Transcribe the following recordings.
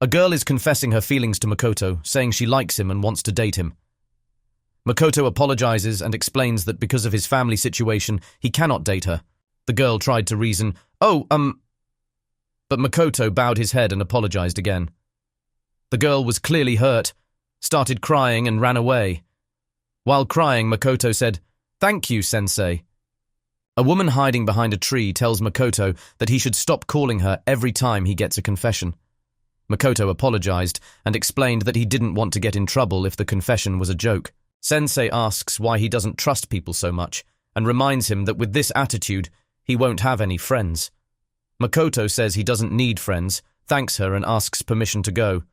A girl is confessing her feelings to Makoto, saying she likes him and wants to date him. Makoto apologizes and explains that because of his family situation, he cannot date her. The girl tried to reason, but Makoto bowed his head and apologized again. The girl was clearly hurt, started crying and ran away. While crying, Makoto said, "Thank you, sensei." A woman hiding behind a tree tells Makoto that he should stop calling her every time he gets a confession. Makoto apologized and explained that he didn't want to get in trouble if the confession was a joke. Sensei asks why he doesn't trust people so much and reminds him that with this attitude, he won't have any friends. Makoto says he doesn't need friends, thanks her and asks permission to go.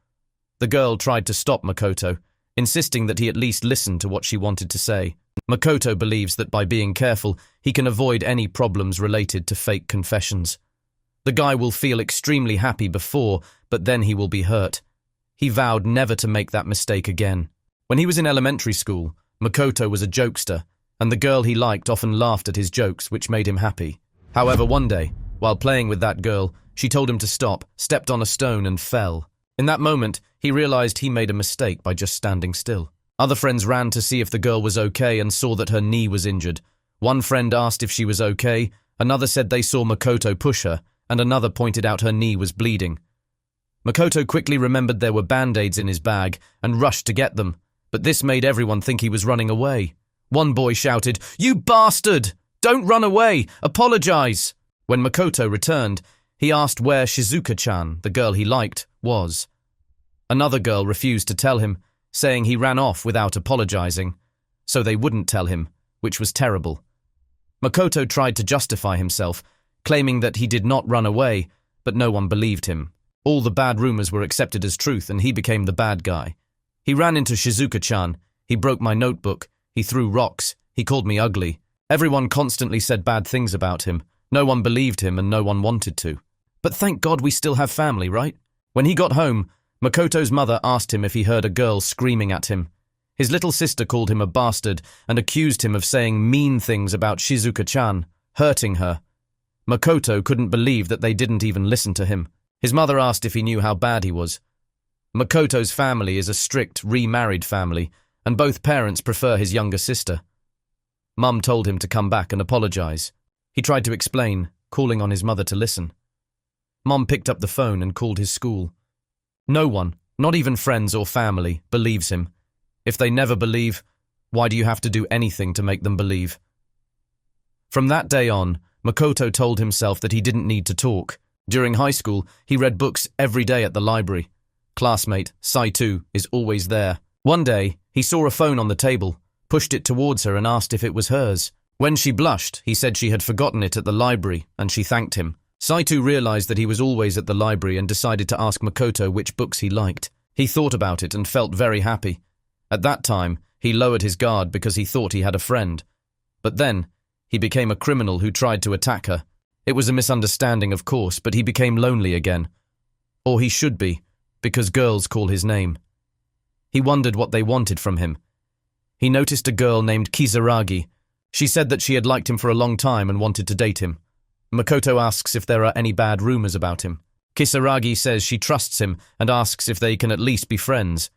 The girl tried to stop Makoto, insisting that he at least listen to what she wanted to say. Makoto believes that by being careful, he can avoid any problems related to fake confessions. The guy will feel extremely happy before, but then he will be hurt. He vowed never to make that mistake again. When he was in elementary school, Makoto was a jokester, and the girl he liked often laughed at his jokes, which made him happy. However, one day, while playing with that girl, she told him to stop, stepped on a stone and fell. In that moment, he realized he made a mistake by just standing still. Other friends ran to see if the girl was okay and saw that her knee was injured. One friend asked if she was okay, another said they saw Makoto push her, and another pointed out her knee was bleeding. Makoto quickly remembered there were band-aids in his bag and rushed to get them, but this made everyone think he was running away. One boy shouted, "You bastard! Don't run away! Apologize!" When Makoto returned, he asked where Shizuka-chan, the girl he liked, was. Another girl refused to tell him, saying he ran off without apologizing, so they wouldn't tell him, which was terrible. Makoto tried to justify himself, claiming that he did not run away, but no one believed him. All the bad rumors were accepted as truth and he became the bad guy. He ran into Shizuka-chan, he broke my notebook, he threw rocks, he called me ugly. Everyone constantly said bad things about him. No one believed him and no one wanted to. But thank God we still have family, right? When he got home, Makoto's mother asked him if he heard a girl screaming at him. His little sister called him a bastard and accused him of saying mean things about Shizuka-chan, hurting her. Makoto couldn't believe that they didn't even listen to him. His mother asked if he knew how bad he was. Makoto's family is a strict, remarried family, and both parents prefer his younger sister. Mum told him to come back and apologize. He tried to explain, calling on his mother to listen. Mom picked up the phone and called his school. No one, not even friends or family, believes him. If they never believe, why do you have to do anything to make them believe? From that day on, Makoto told himself that he didn't need to talk. During high school, he read books every day at the library. Classmate, Saito, is always there. One day, he saw a phone on the table, pushed it towards her and asked if it was hers. When she blushed, he said she had forgotten it at the library, and she thanked him. Saito realized that he was always at the library and decided to ask Makoto which books he liked. He thought about it and felt very happy. At that time, he lowered his guard because he thought he had a friend. But then, he became a criminal who tried to attack her. It was a misunderstanding, of course, but he became lonely again. Or he should be, because girls call his name. He wondered what they wanted from him. He noticed a girl named Kisaragi. She said that she had liked him for a long time and wanted to date him. Makoto asks if there are any bad rumors about him. Kisaragi says she trusts him and asks if they can at least be friends.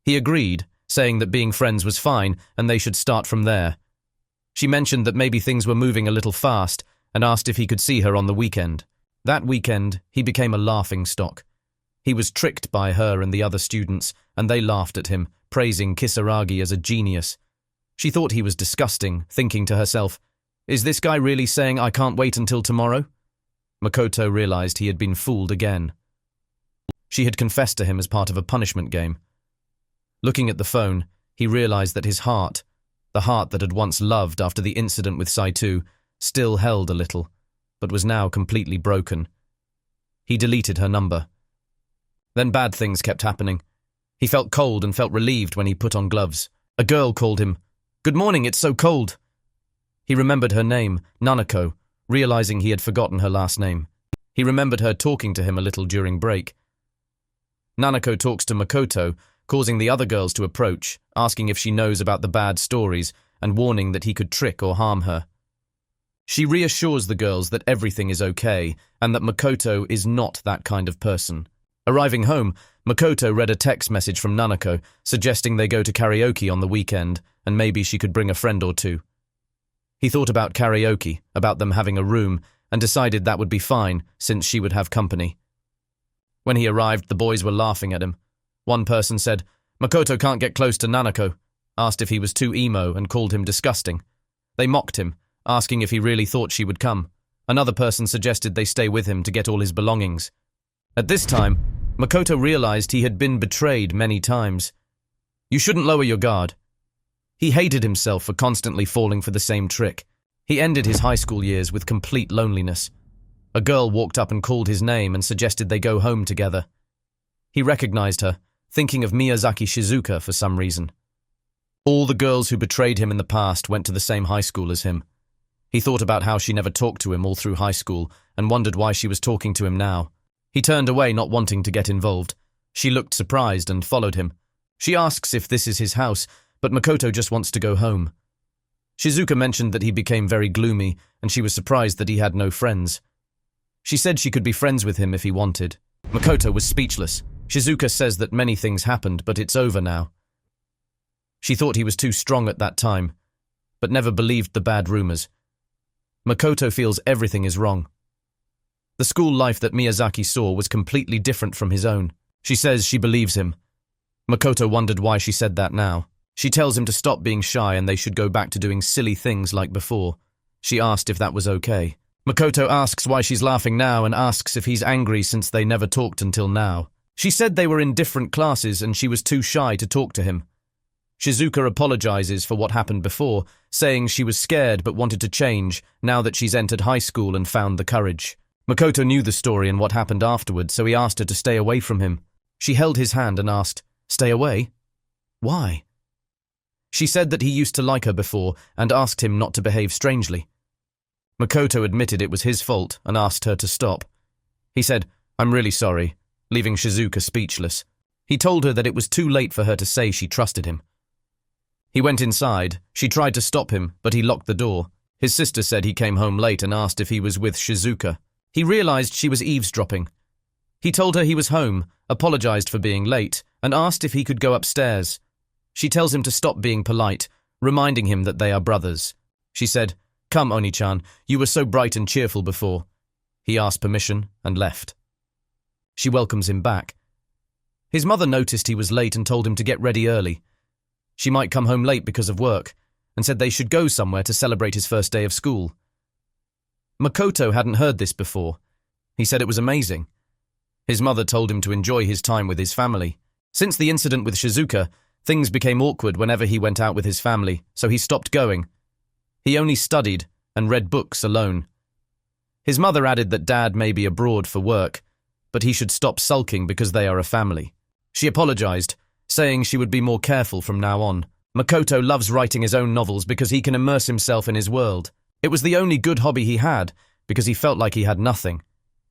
He agreed, saying that being friends was fine and they should start from there. She mentioned that maybe things were moving a little fast and asked if he could see her on the weekend. That weekend, he became a laughingstock. He was tricked by her and the other students, and they laughed at him, praising Kisaragi as a genius. She thought he was disgusting, thinking to herself, "Is this guy really saying I can't wait until tomorrow?" Makoto realized he had been fooled again. She had confessed to him as part of a punishment game. Looking at the phone, he realized that his heart, the heart that had once loved after the incident with Saito, still held a little, but was now completely broken. He deleted her number. Then bad things kept happening. He felt cold and felt relieved when he put on gloves. A girl called him, "Good morning, it's so cold." He remembered her name, Nanako, realizing he had forgotten her last name. He remembered her talking to him a little during break. Nanako talks to Makoto, causing the other girls to approach, asking if she knows about the bad stories and warning that he could trick or harm her. She reassures the girls that everything is okay and that Makoto is not that kind of person. Arriving home, Makoto read a text message from Nanako suggesting they go to karaoke on the weekend and maybe she could bring a friend or two. He thought about karaoke, about them having a room, and decided that would be fine since she would have company. When he arrived, the boys were laughing at him. One person said, "Makoto can't get close to Nanako," asked if he was too emo and called him disgusting. They mocked him, asking if he really thought she would come. Another person suggested they stay with him to get all his belongings. At this time, Makoto realized he had been betrayed many times. You shouldn't lower your guard. He hated himself for constantly falling for the same trick. He ended his high school years with complete loneliness. A girl walked up and called his name and suggested they go home together. He recognized her, thinking of Miyazaki Shizuka for some reason. All the girls who betrayed him in the past went to the same high school as him. He thought about how she never talked to him all through high school and wondered why she was talking to him now. He turned away, not wanting to get involved. She looked surprised and followed him. She asks if this is his house, but Makoto just wants to go home. Shizuka mentioned that he became very gloomy, and she was surprised that he had no friends. She said she could be friends with him if he wanted. Makoto was speechless. Shizuka says that many things happened, but it's over now. She thought he was too strong at that time, but never believed the bad rumors. Makoto feels everything is wrong. The school life that Miyazaki saw was completely different from his own. She says she believes him. Makoto wondered why she said that now. She tells him to stop being shy and they should go back to doing silly things like before. She asked if that was okay. Makoto asks why she's laughing now and asks if he's angry since they never talked until now. She said they were in different classes and she was too shy to talk to him. Shizuka apologizes for what happened before, saying she was scared but wanted to change now that she's entered high school and found the courage. Makoto knew the story and what happened afterwards, so he asked her to stay away from him. She held his hand and asked, "Stay away? Why?" She said that he used to like her before and asked him not to behave strangely. Makoto admitted it was his fault and asked her to stop. He said, "I'm really sorry," leaving Shizuka speechless. He told her that it was too late for her to say she trusted him. He went inside. She tried to stop him, but he locked the door. His sister said he came home late and asked if he was with Shizuka. He realized she was eavesdropping. He told her he was home, apologized for being late, and asked if he could go upstairs. She tells him to stop being polite, reminding him that they are brothers. She said, "Come, Oni-chan, you were so bright and cheerful before." He asked permission and left. She welcomes him back. His mother noticed he was late and told him to get ready early. She might come home late because of work, and said they should go somewhere to celebrate his first day of school. Makoto hadn't heard this before. He said it was amazing. His mother told him to enjoy his time with his family. Since the incident with Shizuka, things became awkward whenever he went out with his family, so he stopped going. He only studied and read books alone. His mother added that Dad may be abroad for work, but he should stop sulking because they are a family. She apologized, saying she would be more careful from now on. Makoto loves writing his own novels because he can immerse himself in his world. It was the only good hobby he had, because he felt like he had nothing.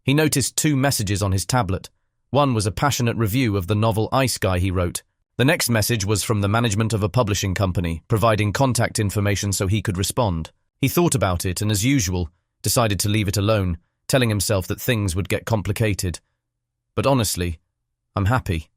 He noticed 2 messages on his tablet. One was a passionate review of the novel Isekai he wrote. The next message was from the management of a publishing company, providing contact information so he could respond. He thought about it and, as usual, decided to leave it alone, telling himself that things would get complicated. But honestly, I'm happy.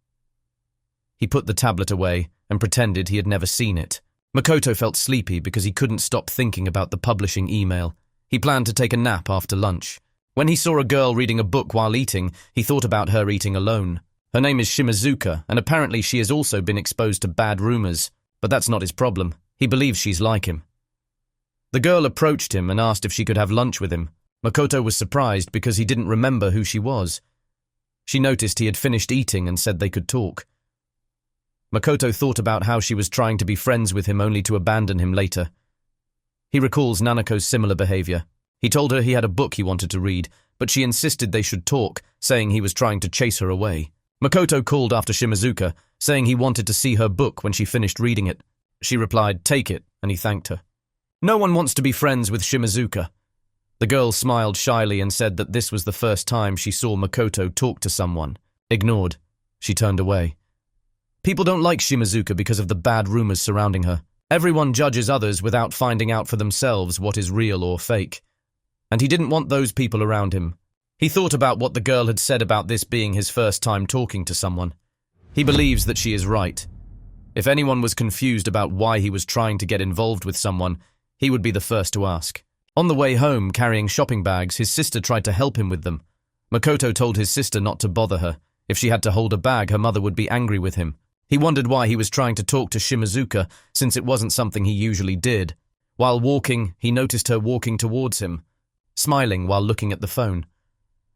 He put the tablet away and pretended he had never seen it. Makoto felt sleepy because he couldn't stop thinking about the publishing email. He planned to take a nap after lunch. When he saw a girl reading a book while eating, he thought about her eating alone. Her name is Shimazuka, and apparently she has also been exposed to bad rumors. But that's not his problem. He believes she's like him. The girl approached him and asked if she could have lunch with him. Makoto was surprised because he didn't remember who she was. She noticed he had finished eating and said they could talk. Makoto thought about how she was trying to be friends with him only to abandon him later. He recalls Nanako's similar behavior. He told her he had a book he wanted to read, but she insisted they should talk, saying he was trying to chase her away. Makoto called after Shimazuka, saying he wanted to see her book when she finished reading it. She replied, "Take it," and he thanked her. No one wants to be friends with Shimazuka. The girl smiled shyly and said that this was the first time she saw Makoto talk to someone. Ignored, she turned away. People don't like Shimazuka because of the bad rumors surrounding her. Everyone judges others without finding out for themselves what is real or fake. And he didn't want those people around him. He thought about what the girl had said about this being his first time talking to someone. He believes that she is right. If anyone was confused about why he was trying to get involved with someone, he would be the first to ask. On the way home, carrying shopping bags, his sister tried to help him with them. Makoto told his sister not to bother her. If she had to hold a bag, her mother would be angry with him. He wondered why he was trying to talk to Shimazuka, since it wasn't something he usually did. While walking, he noticed her walking towards him, smiling while looking at the phone.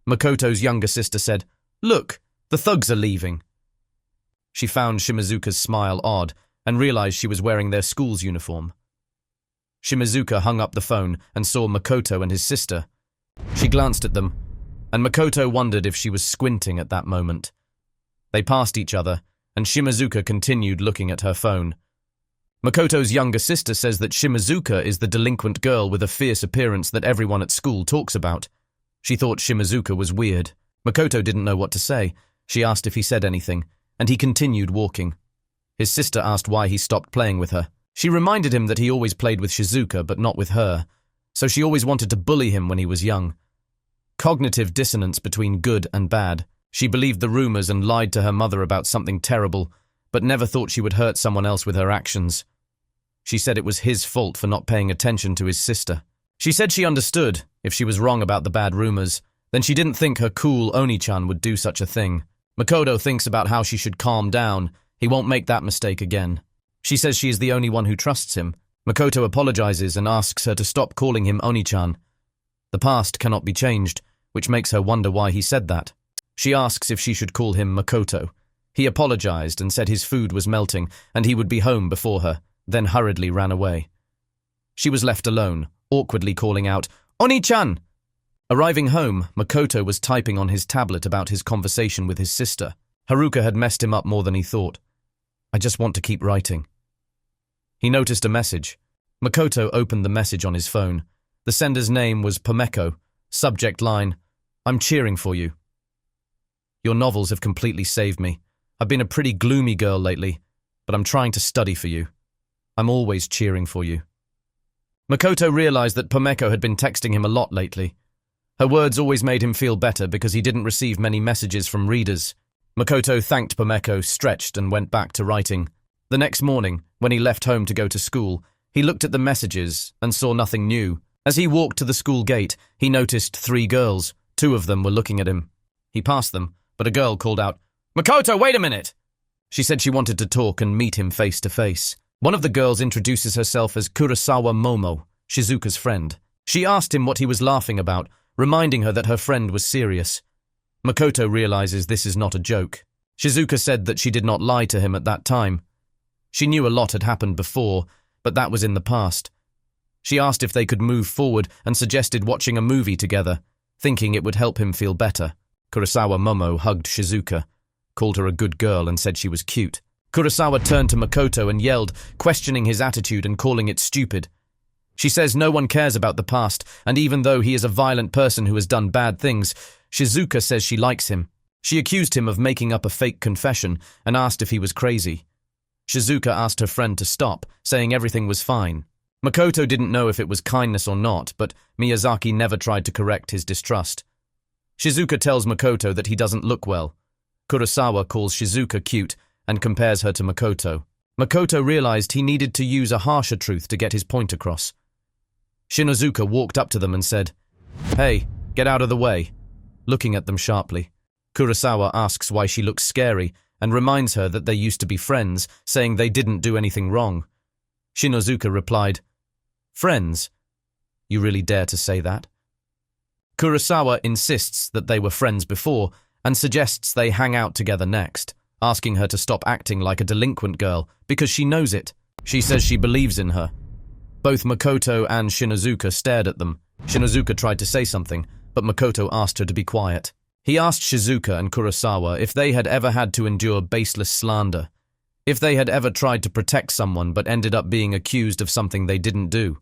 Makoto's younger sister said, "Look, the thugs are leaving." She found Shimazuka's smile odd and realized she was wearing their school's uniform. Shimazuka hung up the phone and saw Makoto and his sister. She glanced at them, and Makoto wondered if she was squinting at that moment. They passed each other, and Shimazuka continued looking at her phone. Makoto's younger sister says that Shimazuka is the delinquent girl with a fierce appearance that everyone at school talks about. She thought Shimazuka was weird. Makoto didn't know what to say. She asked if he said anything, and he continued walking. His sister asked why he stopped playing with her. She reminded him that he always played with Shizuka, but not with her, so she always wanted to bully him when he was young. Cognitive dissonance between good and bad. She believed the rumors and lied to her mother about something terrible, but never thought she would hurt someone else with her actions. She said it was his fault for not paying attention to his sister. She said she understood if she was wrong about the bad rumors, then she didn't think her cool Oni-chan would do such a thing. Makoto thinks about how she should calm down. He won't make that mistake again. She says she is the only one who trusts him. Makoto apologizes and asks her to stop calling him Oni-chan. The past cannot be changed, which makes her wonder why he said that. She asks if she should call him Makoto. He apologized and said his food was melting and he would be home before her, then hurriedly ran away. She was left alone, awkwardly calling out, "Oni-chan!" Arriving home, Makoto was typing on his tablet about his conversation with his sister. Haruka had messed him up more than he thought. "I just want to keep writing." He noticed a message. Makoto opened the message on his phone. The sender's name was Pomeko. Subject line, "I'm cheering for you. Your novels have completely saved me. I've been a pretty gloomy girl lately, but I'm trying to study for you. I'm always cheering for you." Makoto realized that Pomeko had been texting him a lot lately. Her words always made him feel better because he didn't receive many messages from readers. Makoto thanked Pomeko, stretched, and went back to writing. The next morning, when he left home to go to school, he looked at the messages and saw nothing new. As he walked to the school gate, he noticed 3 girls. 2 of them were looking at him. He passed them, but a girl called out, "Makoto, wait a minute!" She said she wanted to talk and meet him face to face. One of the girls introduces herself as Kurosawa Momo, Shizuka's friend. She asked him what he was laughing about, reminding her that her friend was serious. Makoto realizes this is not a joke. Shizuka said that she did not lie to him at that time. She knew a lot had happened before, but that was in the past. She asked if they could move forward and suggested watching a movie together, thinking it would help him feel better. Kurosawa Momo hugged Shizuka, called her a good girl and said she was cute. Kurosawa turned to Makoto and yelled, questioning his attitude and calling it stupid. She says no one cares about the past, and even though he is a violent person who has done bad things, Shizuka says she likes him. She accused him of making up a fake confession and asked if he was crazy. Shizuka asked her friend to stop, saying everything was fine. Makoto didn't know if it was kindness or not, but Miyazaki never tried to correct his distrust. Shizuka tells Makoto that he doesn't look well. Kurosawa calls Shizuka cute and compares her to Makoto. Makoto realized he needed to use a harsher truth to get his point across. Shinozuka walked up to them and said, "Hey, get out of the way," looking at them sharply. Kurosawa asks why she looks scary and reminds her that they used to be friends, saying they didn't do anything wrong. Shinozuka replied, "Friends? You really dare to say that?" Kurosawa insists that they were friends before and suggests they hang out together next, asking her to stop acting like a delinquent girl because she knows it. She says she believes in her. Both Makoto and Shinozuka stared at them. Shinozuka tried to say something, but Makoto asked her to be quiet. He asked Shizuka and Kurosawa if they had ever had to endure baseless slander, if they had ever tried to protect someone but ended up being accused of something they didn't do.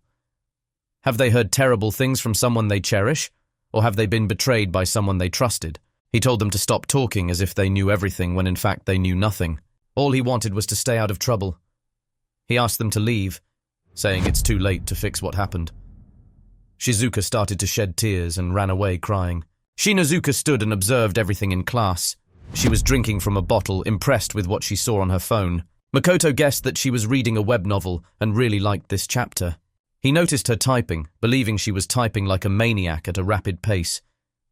Have they heard terrible things from someone they cherish, or have they been betrayed by someone they trusted? He told them to stop talking as if they knew everything when in fact they knew nothing. All he wanted was to stay out of trouble. He asked them to leave, saying it's too late to fix what happened. Shizuka started to shed tears and ran away crying. Shinozuka stood and observed everything in class. She was drinking from a bottle, impressed with what she saw on her phone. Makoto guessed that she was reading a web novel and really liked this chapter. He noticed her typing, believing she was typing like a maniac at a rapid pace.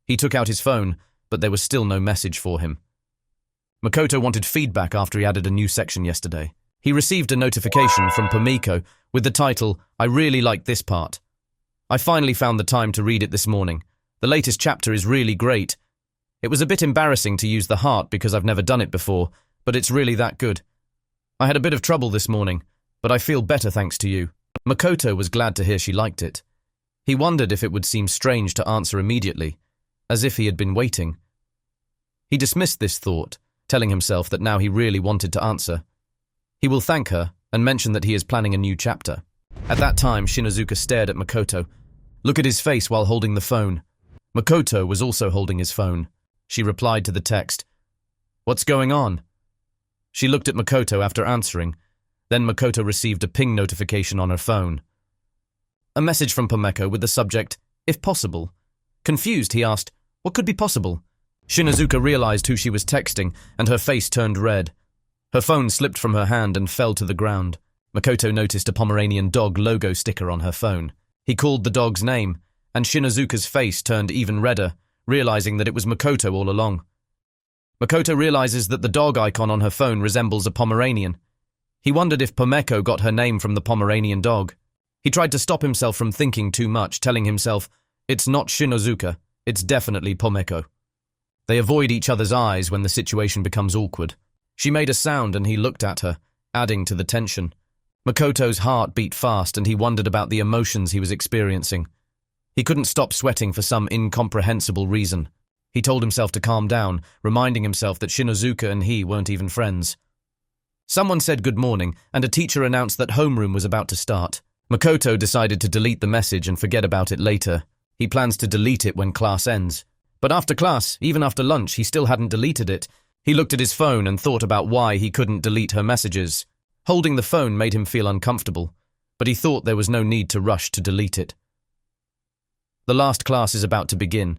He took out his phone, but there was still no message for him. Makoto wanted feedback after he added a new section yesterday. He received a notification from Pomiko with the title, "I really like this part. I finally found the time to read it this morning. The latest chapter is really great. It was a bit embarrassing to use the heart because I've never done it before, but it's really that good. I had a bit of trouble this morning, but I feel better thanks to you." Makoto was glad to hear she liked it. He wondered if it would seem strange to answer immediately, as if he had been waiting. He dismissed this thought, telling himself that now he really wanted to answer. He will thank her and mention that he is planning a new chapter. At that time, Shinozuka stared at Makoto. Look at his face while holding the phone. Makoto was also holding his phone. She replied to the text, "What's going on?" She looked at Makoto after answering. Then Makoto received a ping notification on her phone. A message from Pomeko with the subject, "If possible." Confused, he asked, "What could be possible?" Shinozuka realized who she was texting, and her face turned red. Her phone slipped from her hand and fell to the ground. Makoto noticed a Pomeranian dog logo sticker on her phone. He called the dog's name, and Shinozuka's face turned even redder, realizing that it was Makoto all along. Makoto realizes that the dog icon on her phone resembles a Pomeranian. He wondered if Pomeko got her name from the Pomeranian dog. He tried to stop himself from thinking too much, telling himself, "It's not Shinozuka, it's definitely Pomeko." They avoid each other's eyes when the situation becomes awkward. She made a sound and he looked at her, adding to the tension. Makoto's heart beat fast and he wondered about the emotions he was experiencing. He couldn't stop sweating for some incomprehensible reason. He told himself to calm down, reminding himself that Shinozuka and he weren't even friends. Someone said good morning, and a teacher announced that homeroom was about to start. Makoto decided to delete the message and forget about it later. He plans to delete it when class ends. But after class, even after lunch, he still hadn't deleted it. He looked at his phone and thought about why he couldn't delete her messages. Holding the phone made him feel uncomfortable, but he thought there was no need to rush to delete it. The last class is about to begin.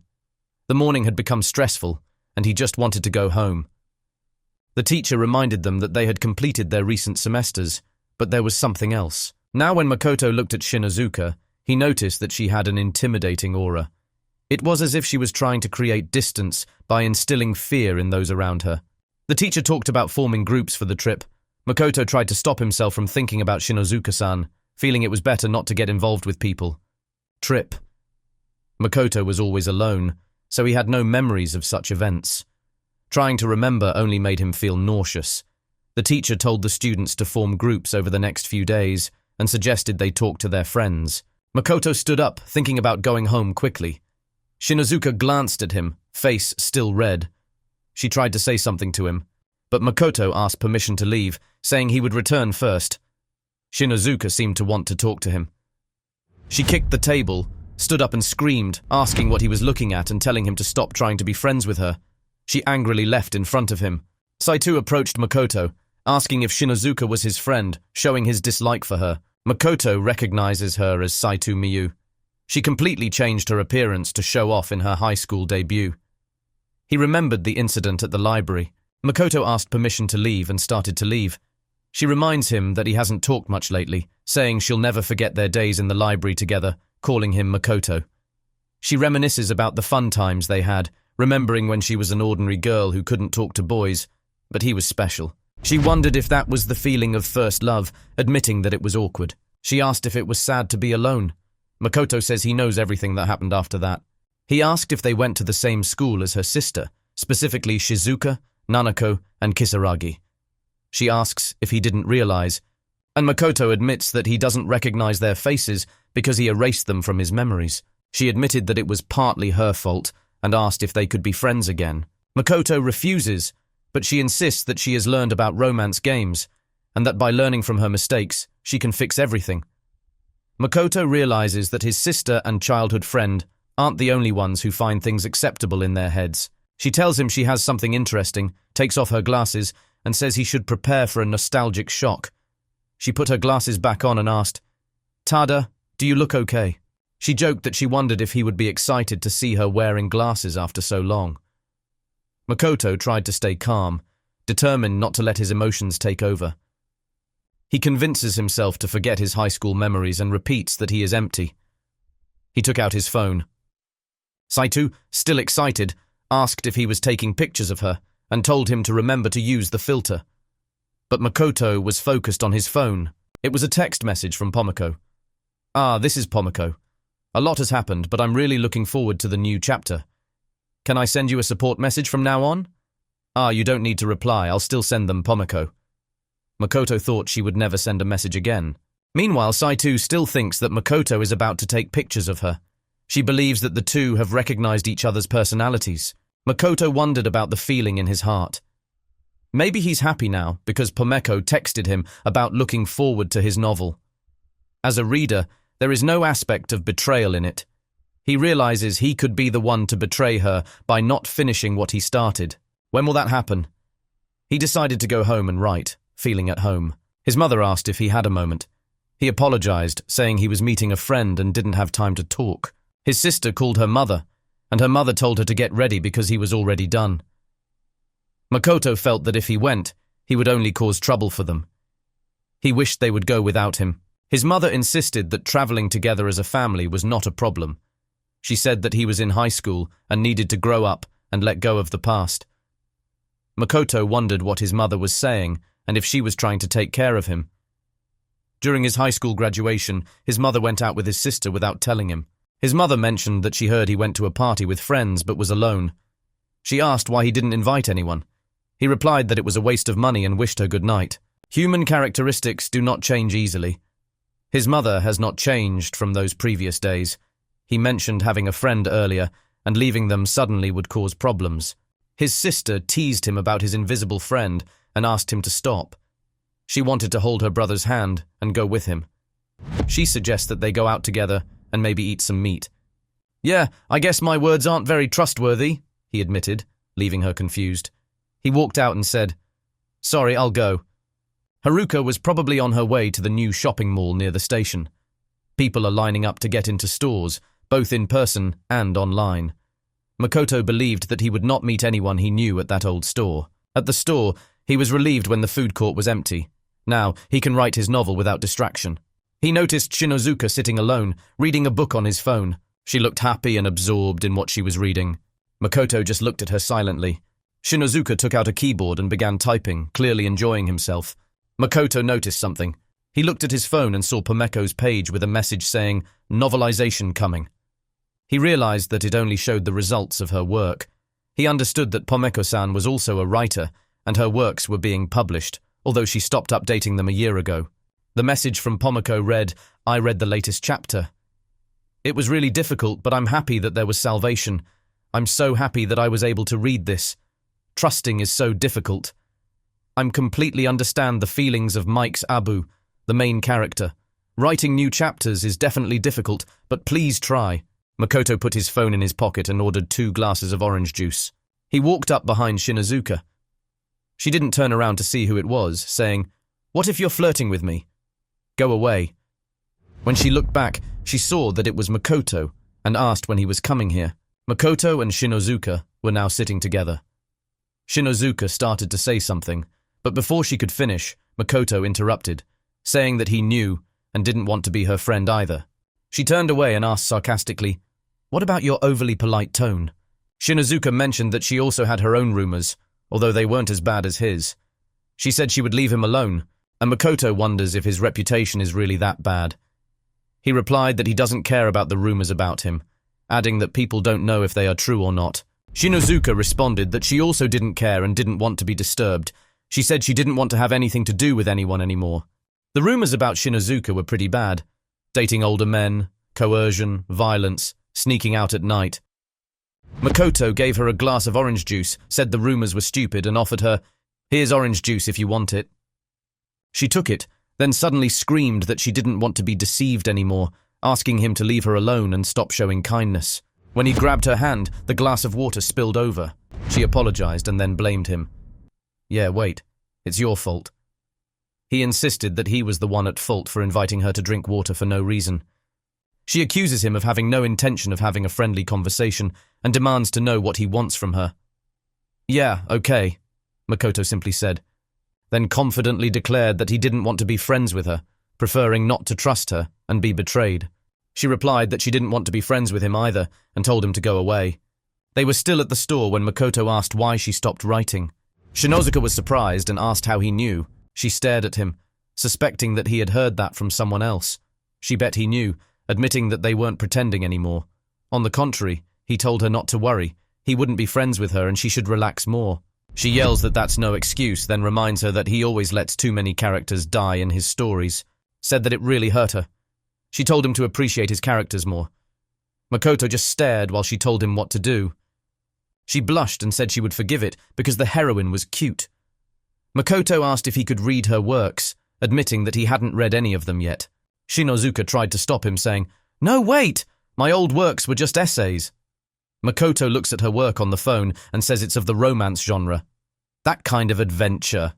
The morning had become stressful, and he just wanted to go home. The teacher reminded them that they had completed their recent semesters, but there was something else. Now when Makoto looked at Shinozuka, he noticed that she had an intimidating aura. It was as if she was trying to create distance by instilling fear in those around her. The teacher talked about forming groups for the trip. Makoto tried to stop himself from thinking about Shinozuka-san, feeling it was better not to get involved with people. Trip. Makoto was always alone, so he had no memories of such events. Trying to remember only made him feel nauseous. The teacher told the students to form groups over the next few days and suggested they talk to their friends. Makoto stood up, thinking about going home quickly. Shinozuka glanced at him, face still red. She tried to say something to him, but Makoto asked permission to leave, saying he would return first. Shinozuka seemed to want to talk to him. She kicked the table, stood up and screamed, asking what he was looking at and telling him to stop trying to be friends with her. She angrily left in front of him. Saito approached Makoto, asking if Shinozuka was his friend, showing his dislike for her. Makoto recognizes her as Saito Miyu. She completely changed her appearance to show off in her high school debut. He remembered the incident at the library. Makoto asked permission to leave and started to leave. She reminds him that he hasn't talked much lately, saying she'll never forget their days in the library together, calling him Makoto. She reminisces about the fun times they had, remembering when she was an ordinary girl who couldn't talk to boys, but he was special. She wondered if that was the feeling of first love, admitting that it was awkward. She asked if it was sad to be alone. Makoto says he knows everything that happened after that. He asked if they went to the same school as her sister, specifically Shizuka, Nanako, and Kisaragi. She asks if he didn't realize, and Makoto admits that he doesn't recognize their faces because he erased them from his memories. She admitted that it was partly her fault and asked if they could be friends again. Makoto refuses, but she insists that she has learned about romance games and that by learning from her mistakes, she can fix everything. Makoto realizes that his sister and childhood friend aren't the only ones who find things acceptable in their heads. She tells him she has something interesting, takes off her glasses, and says he should prepare for a nostalgic shock. She put her glasses back on and asked, "Tada, do you look okay?" She joked that she wondered if he would be excited to see her wearing glasses after so long. Makoto tried to stay calm, determined not to let his emotions take over. He convinces himself to forget his high school memories and repeats that he is empty. He took out his phone. Saito, still excited, asked if he was taking pictures of her and told him to remember to use the filter. But Makoto was focused on his phone. It was a text message from Pomoko. This is Pomoko. A lot has happened, but I'm really looking forward to the new chapter. Can I send you a support message from now on? You don't need to reply, I'll still send them, Pomoko. Makoto thought she would never send a message again. Meanwhile, Saito still thinks that Makoto is about to take pictures of her. She believes that the two have recognized each other's personalities. Makoto wondered about the feeling in his heart. Maybe he's happy now because Pomeko texted him about looking forward to his novel. As a reader, there is no aspect of betrayal in it. He realizes he could be the one to betray her by not finishing what he started. When will that happen? He decided to go home and write, feeling at home. His mother asked if he had a moment. He apologized, saying he was meeting a friend and didn't have time to talk. His sister called her mother, and her mother told her to get ready because he was already done. Makoto felt that if he went, he would only cause trouble for them. He wished they would go without him. His mother insisted that traveling together as a family was not a problem. She said that he was in high school and needed to grow up and let go of the past. Makoto wondered what his mother was saying and if she was trying to take care of him. During his high school graduation, his mother went out with his sister without telling him. His mother mentioned that she heard he went to a party with friends but was alone. She asked why he didn't invite anyone. He replied that it was a waste of money and wished her good night. Human characteristics do not change easily. His mother has not changed from those previous days. He mentioned having a friend earlier, and leaving them suddenly would cause problems. His sister teased him about his invisible friend and asked him to stop. She wanted to hold her brother's hand and go with him. She suggests that they go out together and maybe eat some meat. Yeah, I guess my words aren't very trustworthy, he admitted, leaving her confused. He walked out and said, Sorry, I'll go. Haruka was probably on her way to the new shopping mall near the station. People are lining up to get into stores, both in person and online. Makoto believed that he would not meet anyone he knew at that old store. At the store, he was relieved when the food court was empty. Now, he can write his novel without distraction. He noticed Shinozuka sitting alone, reading a book on his phone. She looked happy and absorbed in what she was reading. Makoto just looked at her silently. Shinozuka took out a keyboard and began typing, clearly enjoying himself. Makoto noticed something. He looked at his phone and saw Pomeko's page with a message saying, Novelization coming. He realized that it only showed the results of her work. He understood that Pomeko-san was also a writer, and her works were being published, although she stopped updating them a year ago. The message from Pomeko read, I read the latest chapter. It was really difficult, but I'm happy that there was salvation. I'm so happy that I was able to read this. Trusting is so difficult. I completely understand the feelings of Mike's Abu, the main character. Writing new chapters is definitely difficult, but please try. Makoto put his phone in his pocket and ordered 2 glasses of orange juice. He walked up behind Shinozuka. She didn't turn around to see who it was, saying, What if you're flirting with me? Go away. When she looked back, she saw that it was Makoto and asked when he was coming here. Makoto and Shinozuka were now sitting together. Shinozuka started to say something, but before she could finish, Makoto interrupted, saying that he knew and didn't want to be her friend either. She turned away and asked sarcastically, What about your overly polite tone? Shinozuka mentioned that she also had her own rumors, although they weren't as bad as his. She said she would leave him alone, and Makoto wonders if his reputation is really that bad. He replied that he doesn't care about the rumors about him, adding that people don't know if they are true or not. Shinozuka responded that she also didn't care and didn't want to be disturbed. She said she didn't want to have anything to do with anyone anymore. The rumors about Shinozuka were pretty bad. Dating older men, coercion, violence, sneaking out at night. Makoto gave her a glass of orange juice, said the rumors were stupid and offered her, Here's orange juice if you want it. She took it, then suddenly screamed that she didn't want to be deceived anymore, asking him to leave her alone and stop showing kindness. When he grabbed her hand, the glass of water spilled over. She apologized and then blamed him. Yeah, wait, it's your fault. He insisted that he was the one at fault for inviting her to drink water for no reason. She accuses him of having no intention of having a friendly conversation and demands to know what he wants from her. "Yeah, okay," Makoto simply said, then confidently declared that he didn't want to be friends with her, preferring not to trust her and be betrayed. She replied that she didn't want to be friends with him either and told him to go away. They were still at the store when Makoto asked why she stopped writing. Shinozuka was surprised and asked how he knew. She stared at him, suspecting that he had heard that from someone else. She bet he knew, admitting that they weren't pretending anymore. On the contrary, he told her not to worry. He wouldn't be friends with her and she should relax more. She yells that that's no excuse, then reminds her that he always lets too many characters die in his stories. Said that it really hurt her. She told him to appreciate his characters more. Makoto just stared while she told him what to do. She blushed and said she would forgive it because the heroine was cute. Makoto asked if he could read her works, admitting that he hadn't read any of them yet. Shinozuka tried to stop him, saying, "No, wait! My old works were just essays." Makoto looks at her work on the phone and says it's of the romance genre. That kind of adventure.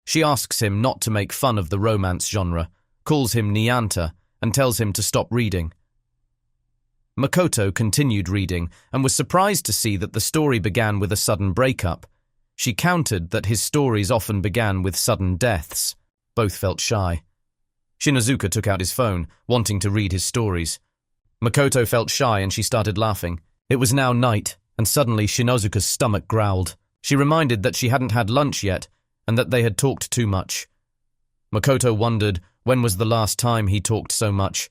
She asks him not to make fun of the romance genre, calls him Nianta, and tells him to stop reading. Makoto continued reading and was surprised to see that the story began with a sudden breakup. She countered that his stories often began with sudden deaths. Both felt shy. Shinozuka took out his phone, wanting to read his stories. Makoto felt shy and she started laughing. It was now night, and suddenly Shinozuka's stomach growled. She reminded that she hadn't had lunch yet, and that they had talked too much. Makoto wondered when was the last time he talked so much.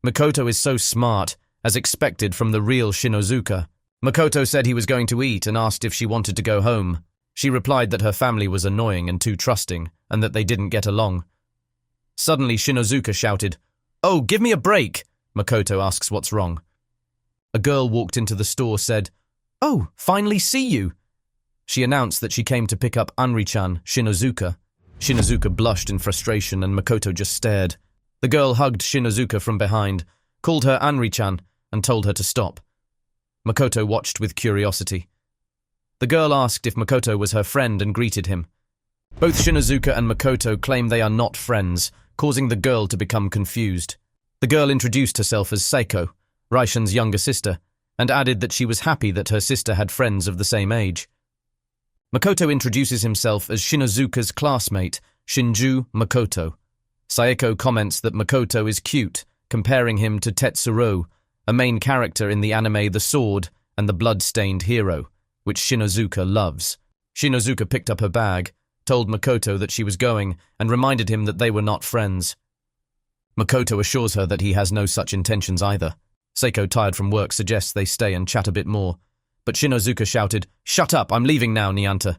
Makoto is so smart, as expected from the real Shinozuka. Makoto said he was going to eat and asked if she wanted to go home. She replied that her family was annoying and too trusting, and that they didn't get along. Suddenly Shinozuka shouted, "Oh, give me a break!" Makoto asks what's wrong. A girl walked into the store, said, "Oh, finally see you." She announced that she came to pick up Anri-chan, Shinozuka. Shinozuka blushed in frustration and Makoto just stared. The girl hugged Shinozuka from behind, called her Anri-chan, and told her to stop. Makoto watched with curiosity. The girl asked if Makoto was her friend and greeted him. Both Shinozuka and Makoto claim they are not friends, causing the girl to become confused. The girl introduced herself as Seiko, Raishan's younger sister, and added that she was happy that her sister had friends of the same age. Makoto introduces himself as Shinozuka's classmate, Shinju Makoto. Saeko comments that Makoto is cute, comparing him to Tetsuro, a main character in the anime The Sword and the Blood-Stained Hero, which Shinozuka loves. Shinozuka picked up her bag, told Makoto that she was going, and reminded him that they were not friends. Makoto assures her that he has no such intentions either. Seiko, tired from work, suggests they stay and chat a bit more. But Shinozuka shouted, "Shut up, I'm leaving now, Nianta."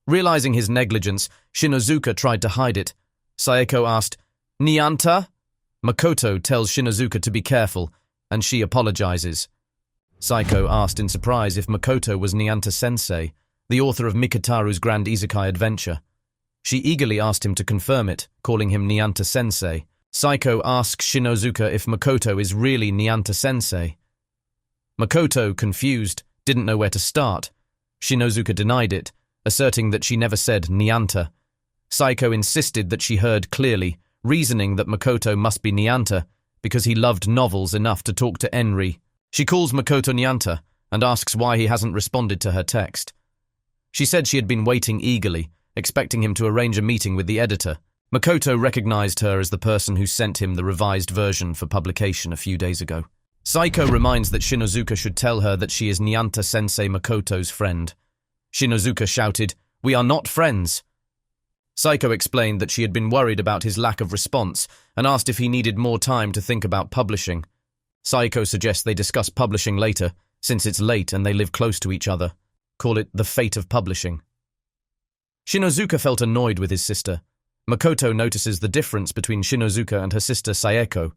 Realizing his negligence, Shinozuka tried to hide it. Saeko asked, "Nianta?" Makoto tells Shinozuka to be careful, and she apologizes. Saeko asked in surprise if Makoto was Nianta-sensei, the author of Mikitaru's Grand Isekai Adventure. She eagerly asked him to confirm it, calling him Nianta-sensei. Saeko asks Shinozuka if Makoto is really Nianta-sensei. Makoto, confused, didn't know where to start. Shinozuka denied it, asserting that she never said Nianta. Saeko insisted that she heard clearly, reasoning that Makoto must be Nianta because he loved novels enough to talk to Enri. She calls Makoto Nianta and asks why he hasn't responded to her text. She said she had been waiting eagerly, expecting him to arrange a meeting with the editor. Makoto recognized her as the person who sent him the revised version for publication a few days ago. Saeko reminds that Shinozuka should tell her that she is Nianta-sensei Makoto's friend. Shinozuka shouted, "We are not friends." Saeko explained that she had been worried about his lack of response and asked if he needed more time to think about publishing. Saeko suggests they discuss publishing later, since it's late and they live close to each other. Call it the fate of publishing. Shinozuka felt annoyed with his sister. Makoto notices the difference between Shinozuka and her sister Saeko,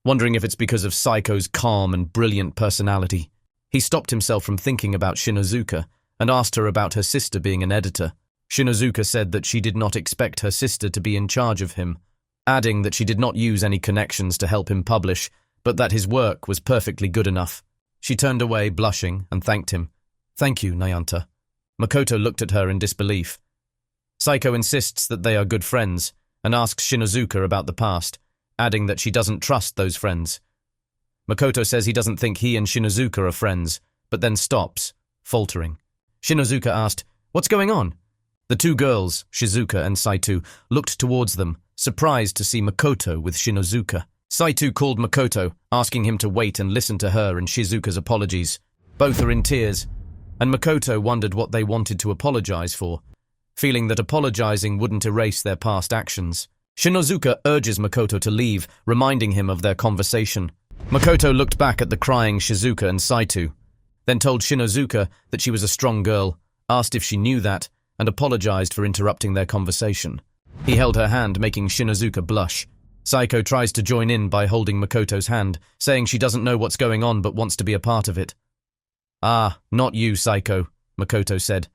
wondering if it's because of Saeko's calm and brilliant personality. He stopped himself from thinking about Shinozuka and asked her about her sister being an editor. Shinozuka said that she did not expect her sister to be in charge of him, adding that she did not use any connections to help him publish, but that his work was perfectly good enough. She turned away, blushing, and thanked him. "Thank you, Nianta." Makoto looked at her in disbelief. Saeko insists that they are good friends and asks Shinozuka about the past, adding that she doesn't trust those friends. Makoto says he doesn't think he and Shinozuka are friends, but then stops, faltering. Shinozuka asked, "What's going on?" The two girls, Shizuka and Saito, looked towards them, surprised to see Makoto with Shinozuka. Saito called Makoto, asking him to wait and listen to her and Shizuka's apologies. Both are in tears, and Makoto wondered what they wanted to apologize for, feeling that apologizing wouldn't erase their past actions. Shinozuka urges Makoto to leave, reminding him of their conversation. Makoto looked back at the crying Shizuka and Saito, then told Shinozuka that she was a strong girl, asked if she knew that, and apologized for interrupting their conversation. He held her hand, making Shinozuka blush. Saiko tries to join in by holding Makoto's hand, saying she doesn't know what's going on but wants to be a part of it. "Ah, not you, Saiko," Makoto said.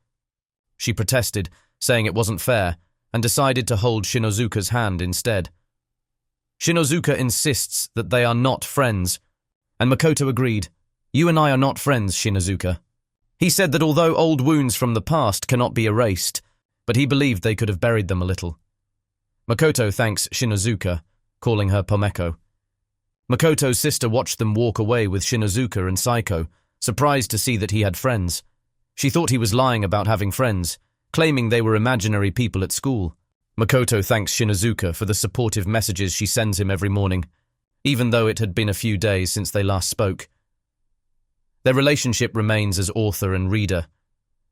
She protested, saying it wasn't fair, and decided to hold Shinozuka's hand instead. Shinozuka insists that they are not friends, and Makoto agreed. "You and I are not friends, Shinozuka." He said that although old wounds from the past cannot be erased, but he believed they could have buried them a little. Makoto thanks Shinozuka, calling her Pomeko. Makoto's sister watched them walk away with Shinozuka and Saiko, surprised to see that he had friends. She thought he was lying about having friends, claiming they were imaginary people at school. Makoto thanks Shinozuka for the supportive messages she sends him every morning, even though it had been a few days since they last spoke. Their relationship remains as author and reader.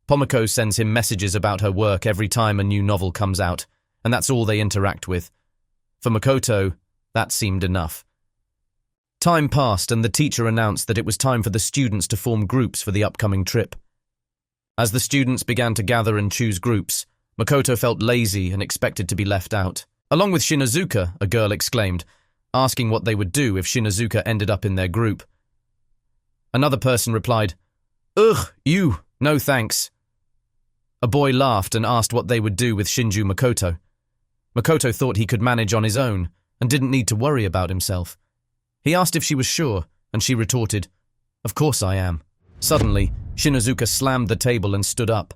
Pomeko sends him messages about her work every time a new novel comes out, and that's all they interact with. For Makoto, that seemed enough. Time passed and the teacher announced that it was time for the students to form groups for the upcoming trip. As the students began to gather and choose groups, Makoto felt lazy and expected to be left out. "Along with Shinozuka," a girl exclaimed, asking what they would do if Shinozuka ended up in their group. Another person replied, "Ugh, you, no thanks." A boy laughed and asked what they would do with Shinju Makoto. Makoto thought he could manage on his own and didn't need to worry about himself. He asked if she was sure, and she retorted, "Of course I am." Suddenly, Shinozuka slammed the table and stood up,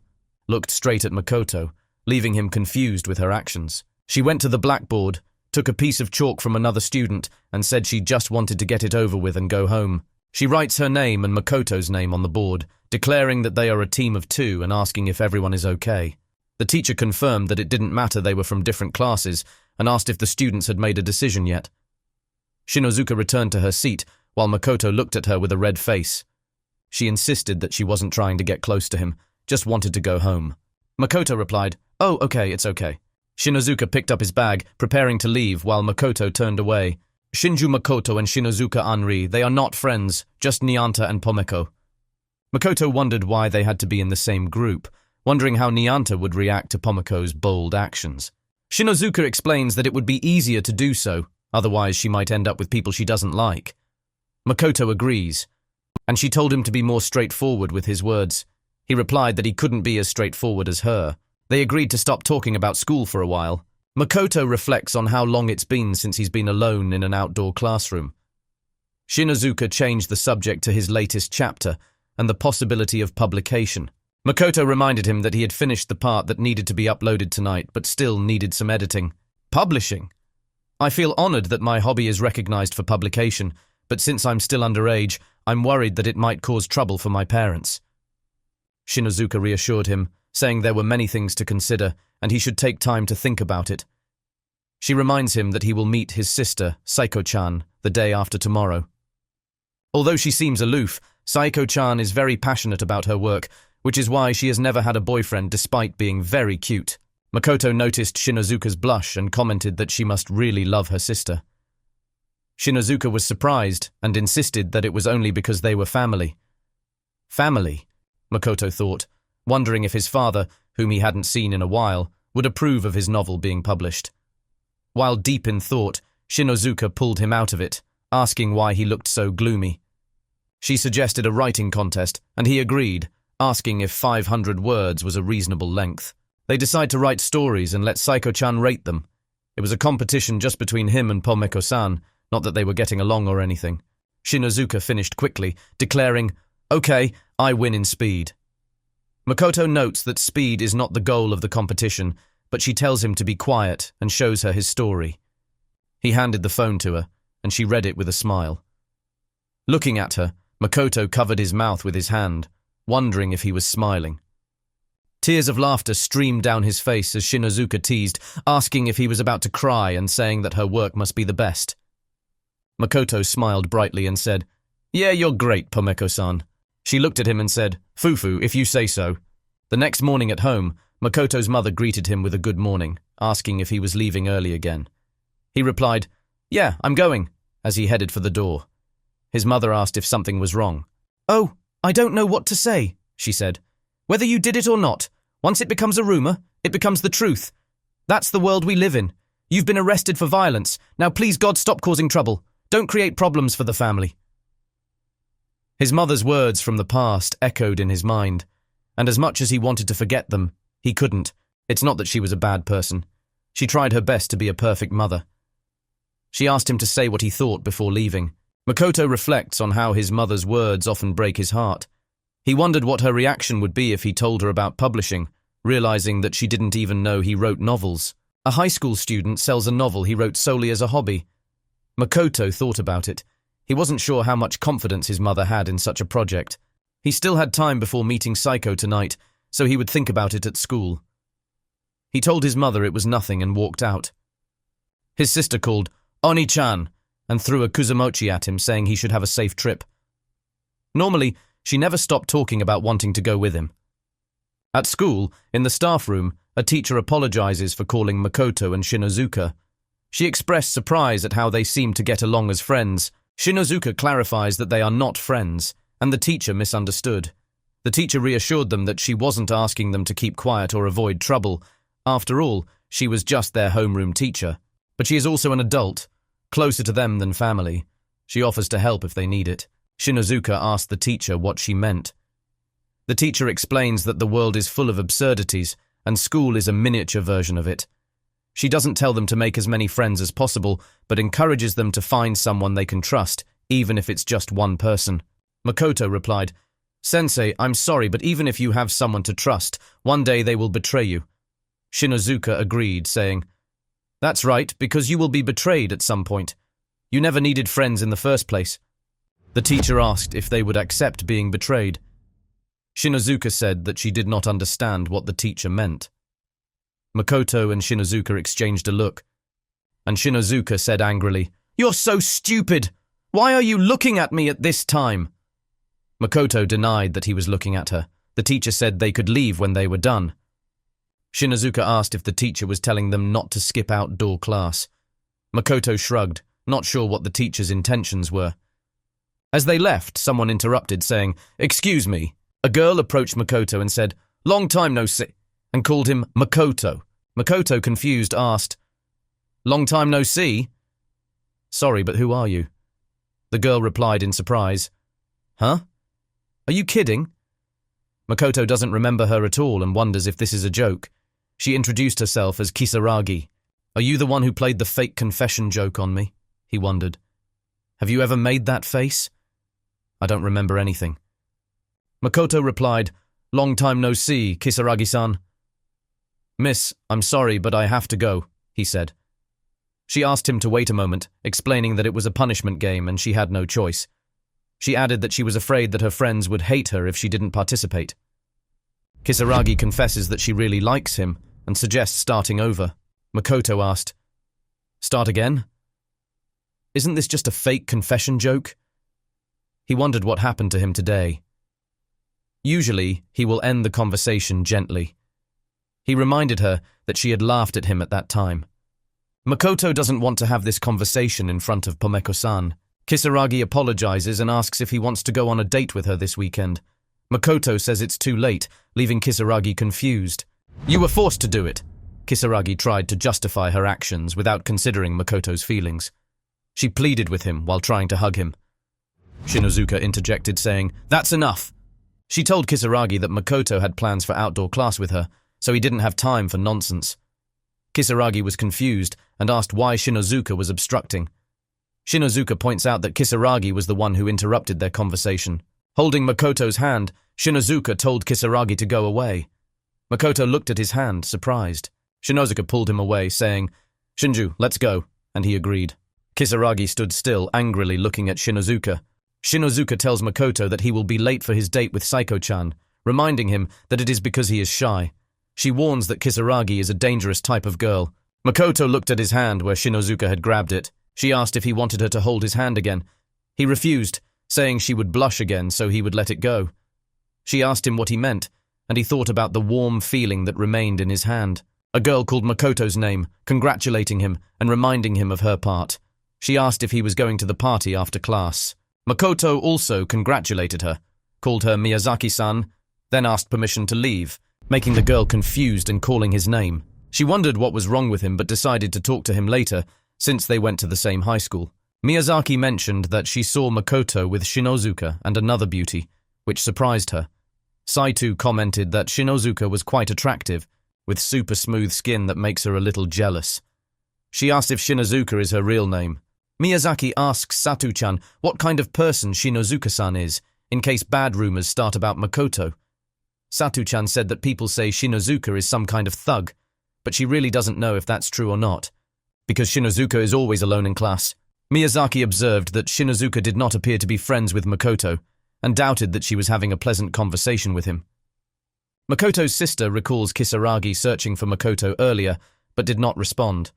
looked straight at Makoto, leaving him confused with her actions. She went to the blackboard, took a piece of chalk from another student, and said she just wanted to get it over with and go home. She writes her name and Makoto's name on the board, declaring that they are a team of two and asking if everyone is okay. The teacher confirmed that it didn't matter they were from different classes and asked if the students had made a decision yet. Shinozuka returned to her seat while Makoto looked at her with a red face. She insisted that she wasn't trying to get close to him, just wanted to go home. Makoto replied, "Oh, okay, it's okay." Shinozuka picked up his bag, preparing to leave while Makoto turned away. "Shinju Makoto and Shinozuka Anri, they are not friends, just Nianta and Pomeko." Makoto wondered why they had to be in the same group, wondering how Nianta would react to Pomeko's bold actions. Shinozuka explains that it would be easier to do so, otherwise she might end up with people she doesn't like. Makoto agrees, and she told him to be more straightforward with his words. He replied that he couldn't be as straightforward as her. They agreed to stop talking about school for a while. Makoto reflects on how long it's been since he's been alone in an outdoor classroom. Shinozuka changed the subject to his latest chapter and the possibility of publication. Makoto reminded him that he had finished the part that needed to be uploaded tonight but still needed some editing. "Publishing? I feel honored that my hobby is recognized for publication, but since I'm still underage, I'm worried that it might cause trouble for my parents." Shinozuka reassured him, saying there were many things to consider and he should take time to think about it. She reminds him that he will meet his sister, Saiko-chan, the day after tomorrow. Although she seems aloof, Saiko-chan is very passionate about her work, which is why she has never had a boyfriend despite being very cute. Makoto noticed Shinozuka's blush and commented that she must really love her sister. Shinozuka was surprised and insisted that it was only because they were family. Family, Makoto thought, wondering if his father, whom he hadn't seen in a while, would approve of his novel being published. While deep in thought, Shinozuka pulled him out of it, asking why he looked so gloomy. She suggested a writing contest, and he agreed, asking if 500 words was a reasonable length. They decide to write stories and let Saiko-chan rate them. It was a competition just between him and Pomeko-san, not that they were getting along or anything. Shinozuka finished quickly, declaring, "Okay, I win in speed." Makoto notes that speed is not the goal of the competition, but she tells him to be quiet and shows her his story. He handed the phone to her, and she read it with a smile. Looking at her, Makoto covered his mouth with his hand, wondering if he was smiling. Tears of laughter streamed down his face as Shinozuka teased, asking if he was about to cry and saying that her work must be the best. Makoto smiled brightly and said, "Yeah, you're great, Pomeko-san." She looked at him and said, "Fufu, if you say so." The next morning at home, Makoto's mother greeted him with a good morning, asking if he was leaving early again. He replied, "Yeah, I'm going," as he headed for the door. His mother asked if something was wrong. "Oh, I don't know what to say," she said. "Whether you did it or not, once it becomes a rumor, it becomes the truth. That's the world we live in. You've been arrested for violence. Now please God stop causing trouble. Don't create problems for the family." His mother's words from the past echoed in his mind, and as much as he wanted to forget them, he couldn't. It's not that she was a bad person. She tried her best to be a perfect mother. She asked him to say what he thought before leaving. Makoto reflects on how his mother's words often break his heart. He wondered what her reaction would be if he told her about publishing, realizing that she didn't even know he wrote novels. A high school student sells a novel he wrote solely as a hobby. Makoto thought about it. He wasn't sure how much confidence his mother had in such a project. He still had time before meeting Saiko tonight, so he would think about it at school. He told his mother it was nothing and walked out. His sister called "Oni-chan" and threw a kuzumochi at him, saying he should have a safe trip. Normally, she never stopped talking about wanting to go with him. At school, in the staff room, a teacher apologizes for calling Makoto and Shinozuka. She expressed surprise at how they seemed to get along as friends. Shinozuka clarifies that they are not friends, and the teacher misunderstood. The teacher reassured them that she wasn't asking them to keep quiet or avoid trouble. After all, she was just their homeroom teacher. But she is also an adult, closer to them than family. She offers to help if they need it. Shinozuka asked the teacher what she meant. The teacher explains that the world is full of absurdities, and school is a miniature version of it. She doesn't tell them to make as many friends as possible, but encourages them to find someone they can trust, even if it's just one person. Makoto replied, "Sensei, I'm sorry, but even if you have someone to trust, one day they will betray you." Shinozuka agreed, saying, "That's right, because you will be betrayed at some point. You never needed friends in the first place." The teacher asked if they would accept being betrayed. Shinozuka said that she did not understand what the teacher meant. Makoto and Shinozuka exchanged a look, and Shinozuka said angrily, "You're so stupid! Why are you looking at me at this time?" Makoto denied that he was looking at her. The teacher said they could leave when they were done. Shinozuka asked if the teacher was telling them not to skip outdoor class. Makoto shrugged, not sure what the teacher's intentions were. As they left, someone interrupted, saying, "Excuse me." A girl approached Makoto and said, "Long time no see," and called him Makoto. Makoto, confused, asked, "Long time no see?" "Sorry, but who are you?" The girl replied in surprise, "Huh? Are you kidding?" Makoto doesn't remember her at all and wonders if this is a joke. She introduced herself as Kisaragi. "Are you the one who played the fake confession joke on me?" he wondered. "Have you ever made that face?" "I don't remember anything." Makoto replied, "Long time no see, Kisaragi-san." "Miss, I'm sorry, but I have to go," he said. She asked him to wait a moment, explaining that it was a punishment game and she had no choice. She added that she was afraid that her friends would hate her if she didn't participate. Kisaragi confesses that she really likes him and suggests starting over. Makoto asked, "Start again? Isn't this just a fake confession joke?" He wondered what happened to him today. Usually, he will end the conversation gently. He reminded her that she had laughed at him at that time. Makoto doesn't want to have this conversation in front of Pomeko-san. Kisaragi apologizes and asks if he wants to go on a date with her this weekend. Makoto says it's too late, leaving Kisaragi confused. "You were forced to do it." Kisaragi tried to justify her actions without considering Makoto's feelings. She pleaded with him while trying to hug him. Shinozuka interjected, saying, "That's enough." She told Kisaragi that Makoto had plans for outdoor class with her, so he didn't have time for nonsense. Kisaragi was confused and asked why Shinozuka was obstructing. Shinozuka points out that Kisaragi was the one who interrupted their conversation. Holding Makoto's hand, Shinozuka told Kisaragi to go away. Makoto looked at his hand, surprised. Shinozuka pulled him away, saying, "Shinju, let's go," and he agreed. Kisaragi stood still, angrily looking at Shinozuka. Shinozuka tells Makoto that he will be late for his date with Saiko-chan, reminding him that it is because he is shy. She warns that Kisaragi is a dangerous type of girl. Makoto looked at his hand where Shinozuka had grabbed it. She asked if he wanted her to hold his hand again. He refused, saying she would blush again so he would let it go. She asked him what he meant, and he thought about the warm feeling that remained in his hand. A girl called Makoto's name, congratulating him and reminding him of her part. She asked if he was going to the party after class. Makoto also congratulated her, called her Miyazaki-san, then asked permission to leave, making the girl confused and calling his name. She wondered what was wrong with him but decided to talk to him later, since they went to the same high school. Miyazaki mentioned that she saw Makoto with Shinozuka and another beauty, which surprised her. Saito commented that Shinozuka was quite attractive, with super smooth skin that makes her a little jealous. She asked if Shinozuka is her real name. Miyazaki asks Sato-chan what kind of person Shinozuka-san is, in case bad rumors start about Makoto. Sato-chan said that people say Shinozuka is some kind of thug, but she really doesn't know if that's true or not, because Shinozuka is always alone in class. Miyazaki observed that Shinozuka did not appear to be friends with Makoto, and doubted that she was having a pleasant conversation with him. Makoto's sister recalls Kisaragi searching for Makoto earlier, but did not respond.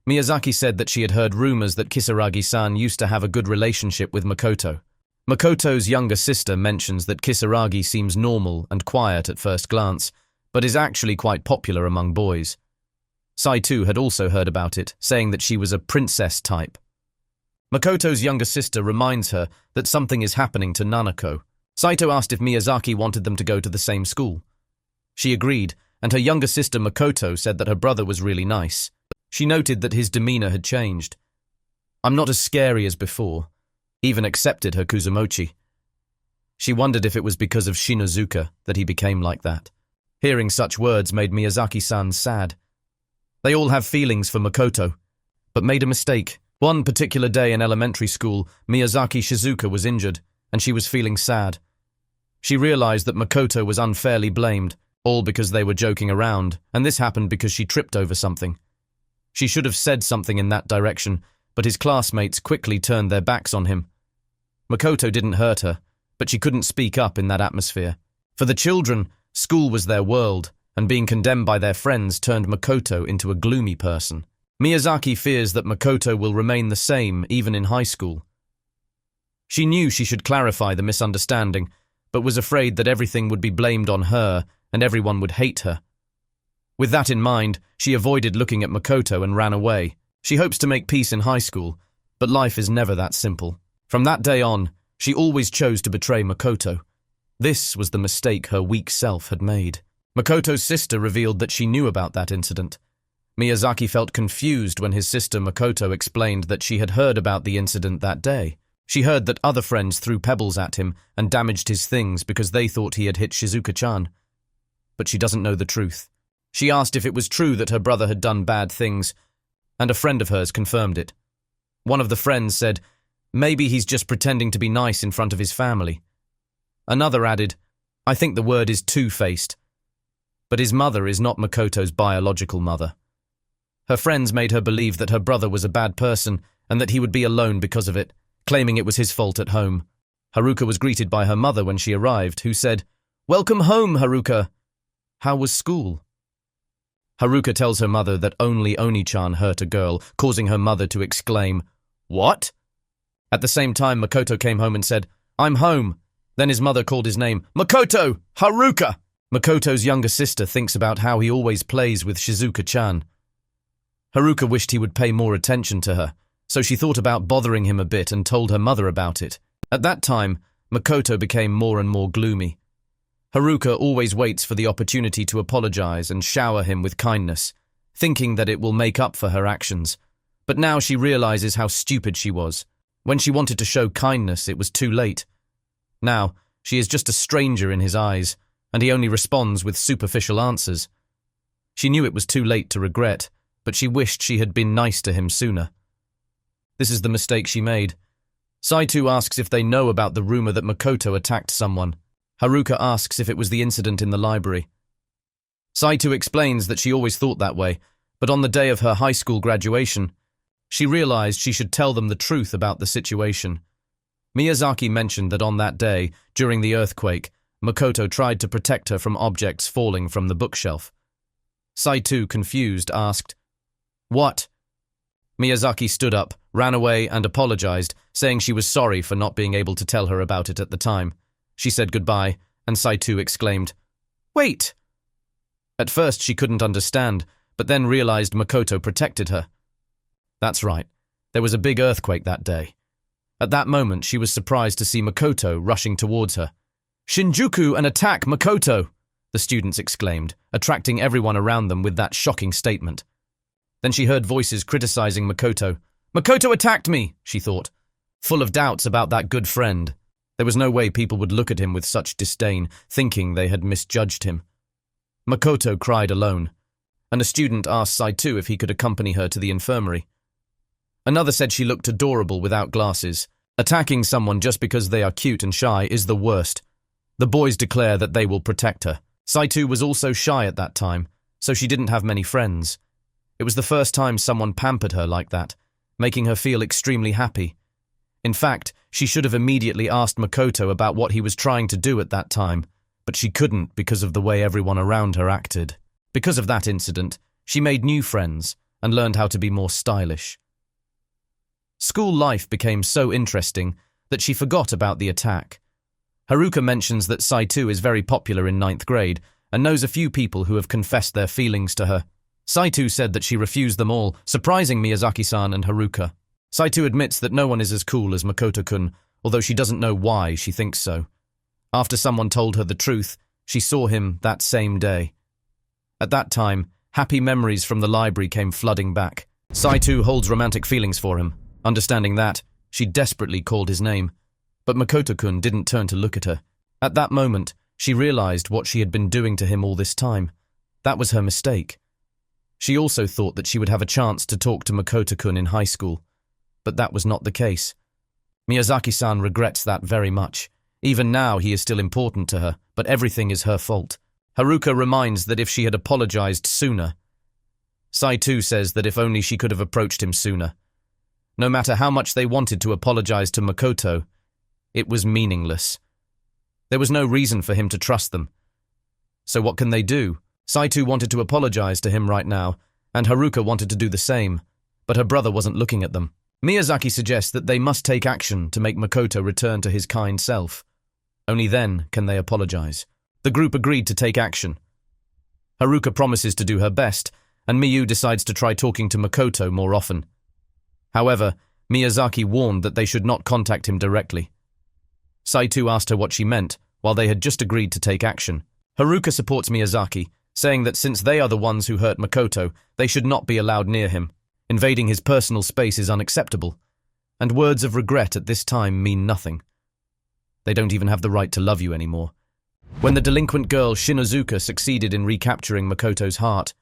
Miyazaki said that she had heard rumors that Kisaragi-san used to have a good relationship with Makoto. Makoto's younger sister mentions that Kisaragi seems normal and quiet at first glance, but is actually quite popular among boys. Saito had also heard about it, saying that she was a princess type. Makoto's younger sister reminds her that something is happening to Nanako. Saito asked if Miyazaki wanted them to go to the same school. She agreed, and her younger sister Makoto said that her brother was really nice. She noted that his demeanor had changed. "I'm not as scary as before," even accepted her Kuzumochi. She wondered if it was because of Shinozuka that he became like that. Hearing such words made Miyazaki-san sad. They all have feelings for Makoto, but made a mistake. One particular day in elementary school, Miyazaki Shizuka was injured, and she was feeling sad. She realized that Makoto was unfairly blamed, all because they were joking around, and this happened because she tripped over something. She should have said something in that direction, but his classmates quickly turned their backs on him. Makoto didn't hurt her, but she couldn't speak up in that atmosphere. For the children, school was their world, and being condemned by their friends turned Makoto into a gloomy person. Miyazaki fears that Makoto will remain the same even in high school. She knew she should clarify the misunderstanding, but was afraid that everything would be blamed on her and everyone would hate her. With that in mind, she avoided looking at Makoto and ran away. She hopes to make peace in high school, but life is never that simple. From that day on, she always chose to betray Makoto. This was the mistake her weak self had made. Makoto's sister revealed that she knew about that incident. Miyazaki felt confused when his sister Makoto explained that she had heard about the incident that day. She heard that other friends threw pebbles at him and damaged his things because they thought he had hit Shizuka-chan. But she doesn't know the truth. She asked if it was true that her brother had done bad things, and a friend of hers confirmed it. One of the friends said, "Maybe he's just pretending to be nice in front of his family." Another added, "I think the word is two-faced." But his mother is not Makoto's biological mother. Her friends made her believe that her brother was a bad person and that he would be alone because of it, claiming it was his fault at home. Haruka was greeted by her mother when she arrived, who said, "Welcome home, Haruka. How was school?" Haruka tells her mother that only Oni-chan hurt a girl, causing her mother to exclaim, "What?" At the same time, Makoto came home and said, "I'm home." Then his mother called his name, "Makoto! Haruka!" Makoto's younger sister thinks about how he always plays with Shizuka-chan. Haruka wished he would pay more attention to her, so she thought about bothering him a bit and told her mother about it. At that time, Makoto became more and more gloomy. Haruka always waits for the opportunity to apologize and shower him with kindness, thinking that it will make up for her actions. But now she realizes how stupid she was. When she wanted to show kindness, it was too late. Now, she is just a stranger in his eyes, and he only responds with superficial answers. She knew it was too late to regret, but she wished she had been nice to him sooner. This is the mistake she made. Saito asks if they know about the rumor that Makoto attacked someone. Haruka asks if it was the incident in the library. Saito explains that she always thought that way, but on the day of her high school graduation, she realized she should tell them the truth about the situation. Miyazaki mentioned that on that day, during the earthquake, Makoto tried to protect her from objects falling from the bookshelf. Saito, confused, asked, "What?" Miyazaki stood up, ran away, and apologized, saying she was sorry for not being able to tell her about it at the time. She said goodbye, and Saito exclaimed, "Wait!" At first she couldn't understand, but then realized Makoto protected her. That's right, there was a big earthquake that day. At that moment she was surprised to see Makoto rushing towards her. "Shinjuku, an attack, Makoto!" the students exclaimed, attracting everyone around them with that shocking statement. Then she heard voices criticizing Makoto. "Makoto attacked me," she thought, full of doubts about that good friend. There was no way people would look at him with such disdain, thinking they had misjudged him. Makoto cried alone, and a student asked Saito if he could accompany her to the infirmary. Another said she looked adorable without glasses. Attacking someone just because they are cute and shy is the worst. The boys declare that they will protect her. Saito was also shy at that time, so she didn't have many friends. It was the first time someone pampered her like that, making her feel extremely happy. In fact, she should have immediately asked Makoto about what he was trying to do at that time, but she couldn't because of the way everyone around her acted. Because of that incident, she made new friends and learned how to be more stylish. School life became so interesting that she forgot about the attack. Haruka mentions that Saito is very popular in 9th grade and knows a few people who have confessed their feelings to her. Saito said that she refused them all, surprising Miyazaki-san and Haruka. Saito admits that no one is as cool as Makoto-kun, although she doesn't know why she thinks so. After someone told her the truth, she saw him that same day. At that time, happy memories from the library came flooding back. Saito holds romantic feelings for him. Understanding that, she desperately called his name, but Makoto-kun didn't turn to look at her. At that moment, she realized what she had been doing to him all this time. That was her mistake. She also thought that she would have a chance to talk to Makoto-kun in high school, but that was not the case. Miyazaki-san regrets that very much. Even now he is still important to her, but everything is her fault. Haruka reminds that if she had apologized sooner. Saito says that if only she could have approached him sooner. No matter how much they wanted to apologize to Makoto, it was meaningless. There was no reason for him to trust them. So what can they do? Saito wanted to apologize to him right now, and Haruka wanted to do the same, but her brother wasn't looking at them. Miyazaki suggests that they must take action to make Makoto return to his kind self. Only then can they apologize. The group agreed to take action. Haruka promises to do her best, and Miyu decides to try talking to Makoto more often. However, Miyazaki warned that they should not contact him directly. Saito asked her what she meant, while they had just agreed to take action. Haruka supports Miyazaki, saying that since they are the ones who hurt Makoto, they should not be allowed near him. Invading his personal space is unacceptable, and words of regret at this time mean nothing. They don't even have the right to love you anymore. When the delinquent girl Shinozuka succeeded in recapturing Makoto's heart,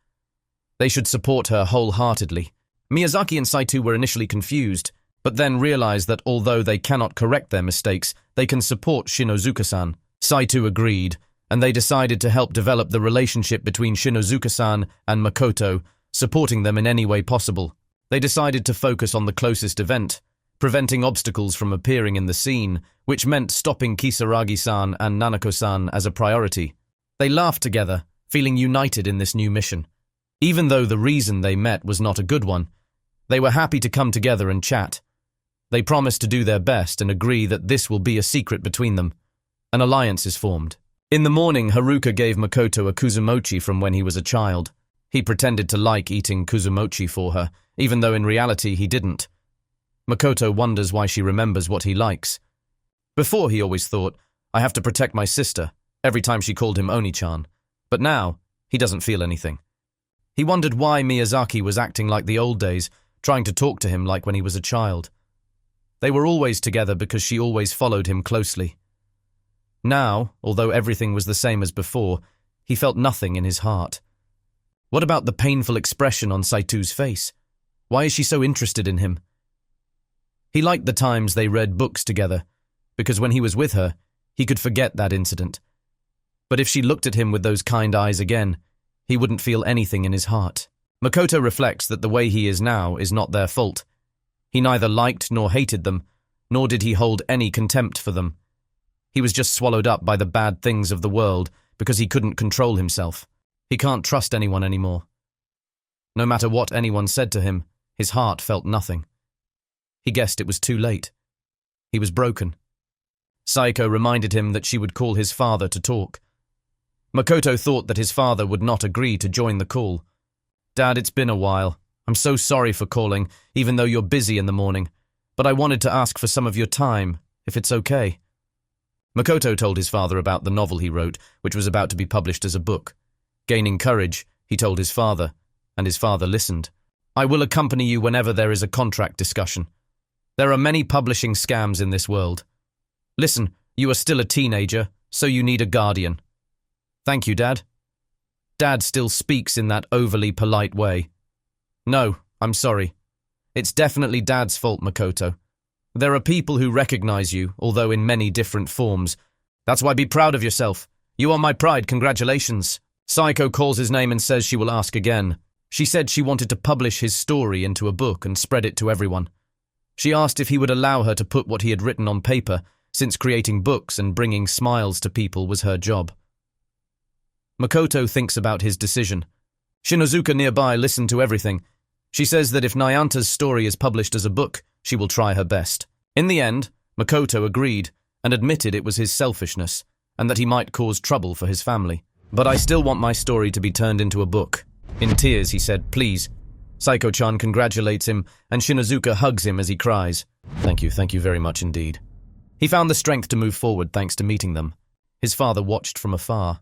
they should support her wholeheartedly. Miyazaki and Saito were initially confused, but then realized that although they cannot correct their mistakes, they can support Shinozuka-san. Saito agreed, and they decided to help develop the relationship between Shinozuka-san and Makoto, supporting them in any way possible. They decided to focus on the closest event, preventing obstacles from appearing in the scene, which meant stopping Kisaragi-san and Nanako-san as a priority. They laughed together, feeling united in this new mission. Even though the reason they met was not a good one, they were happy to come together and chat. They promised to do their best and agree that this will be a secret between them. An alliance is formed. In the morning, Haruka gave Makoto a kuzumochi from when he was a child. He pretended to like eating kuzumochi for her, even though in reality he didn't. Makoto wonders why she remembers what he likes. Before he always thought, I have to protect my sister, every time she called him Oni-chan. But now, he doesn't feel anything. He wondered why Miyazaki was acting like the old days, trying to talk to him like when he was a child. They were always together because she always followed him closely. Now, although everything was the same as before, he felt nothing in his heart. What about the painful expression on Saito's face? Why is she so interested in him? He liked the times they read books together, because when he was with her, he could forget that incident. But if she looked at him with those kind eyes again, he wouldn't feel anything in his heart. Makoto reflects that the way he is now is not their fault. He neither liked nor hated them, nor did he hold any contempt for them. He was just swallowed up by the bad things of the world because he couldn't control himself. He can't trust anyone anymore. No matter what anyone said to him, his heart felt nothing. He guessed it was too late. He was broken. Saiko reminded him that she would call his father to talk. Makoto thought that his father would not agree to join the call. "Dad, it's been a while. I'm so sorry for calling, even though you're busy in the morning. But I wanted to ask for some of your time, if it's okay." Makoto told his father about the novel he wrote, which was about to be published as a book. Gaining courage, he told his father, and his father listened. "I will accompany you whenever there is a contract discussion. There are many publishing scams in this world. Listen, you are still a teenager, so you need a guardian." "Thank you, Dad." Dad still speaks in that overly polite way. "No, I'm sorry. It's definitely Dad's fault, Makoto. There are people who recognize you, although in many different forms. That's why be proud of yourself. You are my pride, congratulations." Saiko calls his name and says she will ask again. She said she wanted to publish his story into a book and spread it to everyone. She asked if he would allow her to put what he had written on paper, since creating books and bringing smiles to people was her job. Makoto thinks about his decision. Shinozuka nearby listened to everything. She says that if Nyanta's story is published as a book, she will try her best. In the end, Makoto agreed and admitted it was his selfishness and that he might cause trouble for his family. "But I still want my story to be turned into a book." In tears, he said, "Please." Saiko-chan congratulates him and Shinozuka hugs him as he cries. Thank you very much indeed." He found the strength to move forward thanks to meeting them. His father watched from afar.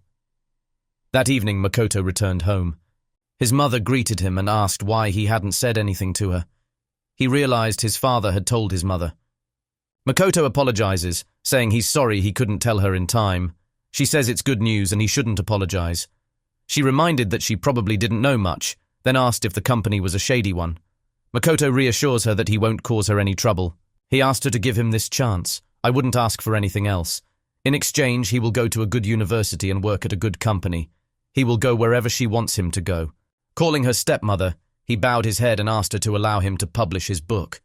That evening, Makoto returned home. His mother greeted him and asked why he hadn't said anything to her. He realized his father had told his mother. Makoto apologizes, saying he's sorry he couldn't tell her in time. She says it's good news and he shouldn't apologize. She reminded that she probably didn't know much, then asked if the company was a shady one. Makoto reassures her that he won't cause her any trouble. He asked her to give him this chance. "I wouldn't ask for anything else. In exchange, he will go to a good university and work at a good company. He will go wherever she wants him to go." Calling her stepmother, he bowed his head and asked her to allow him to publish his book.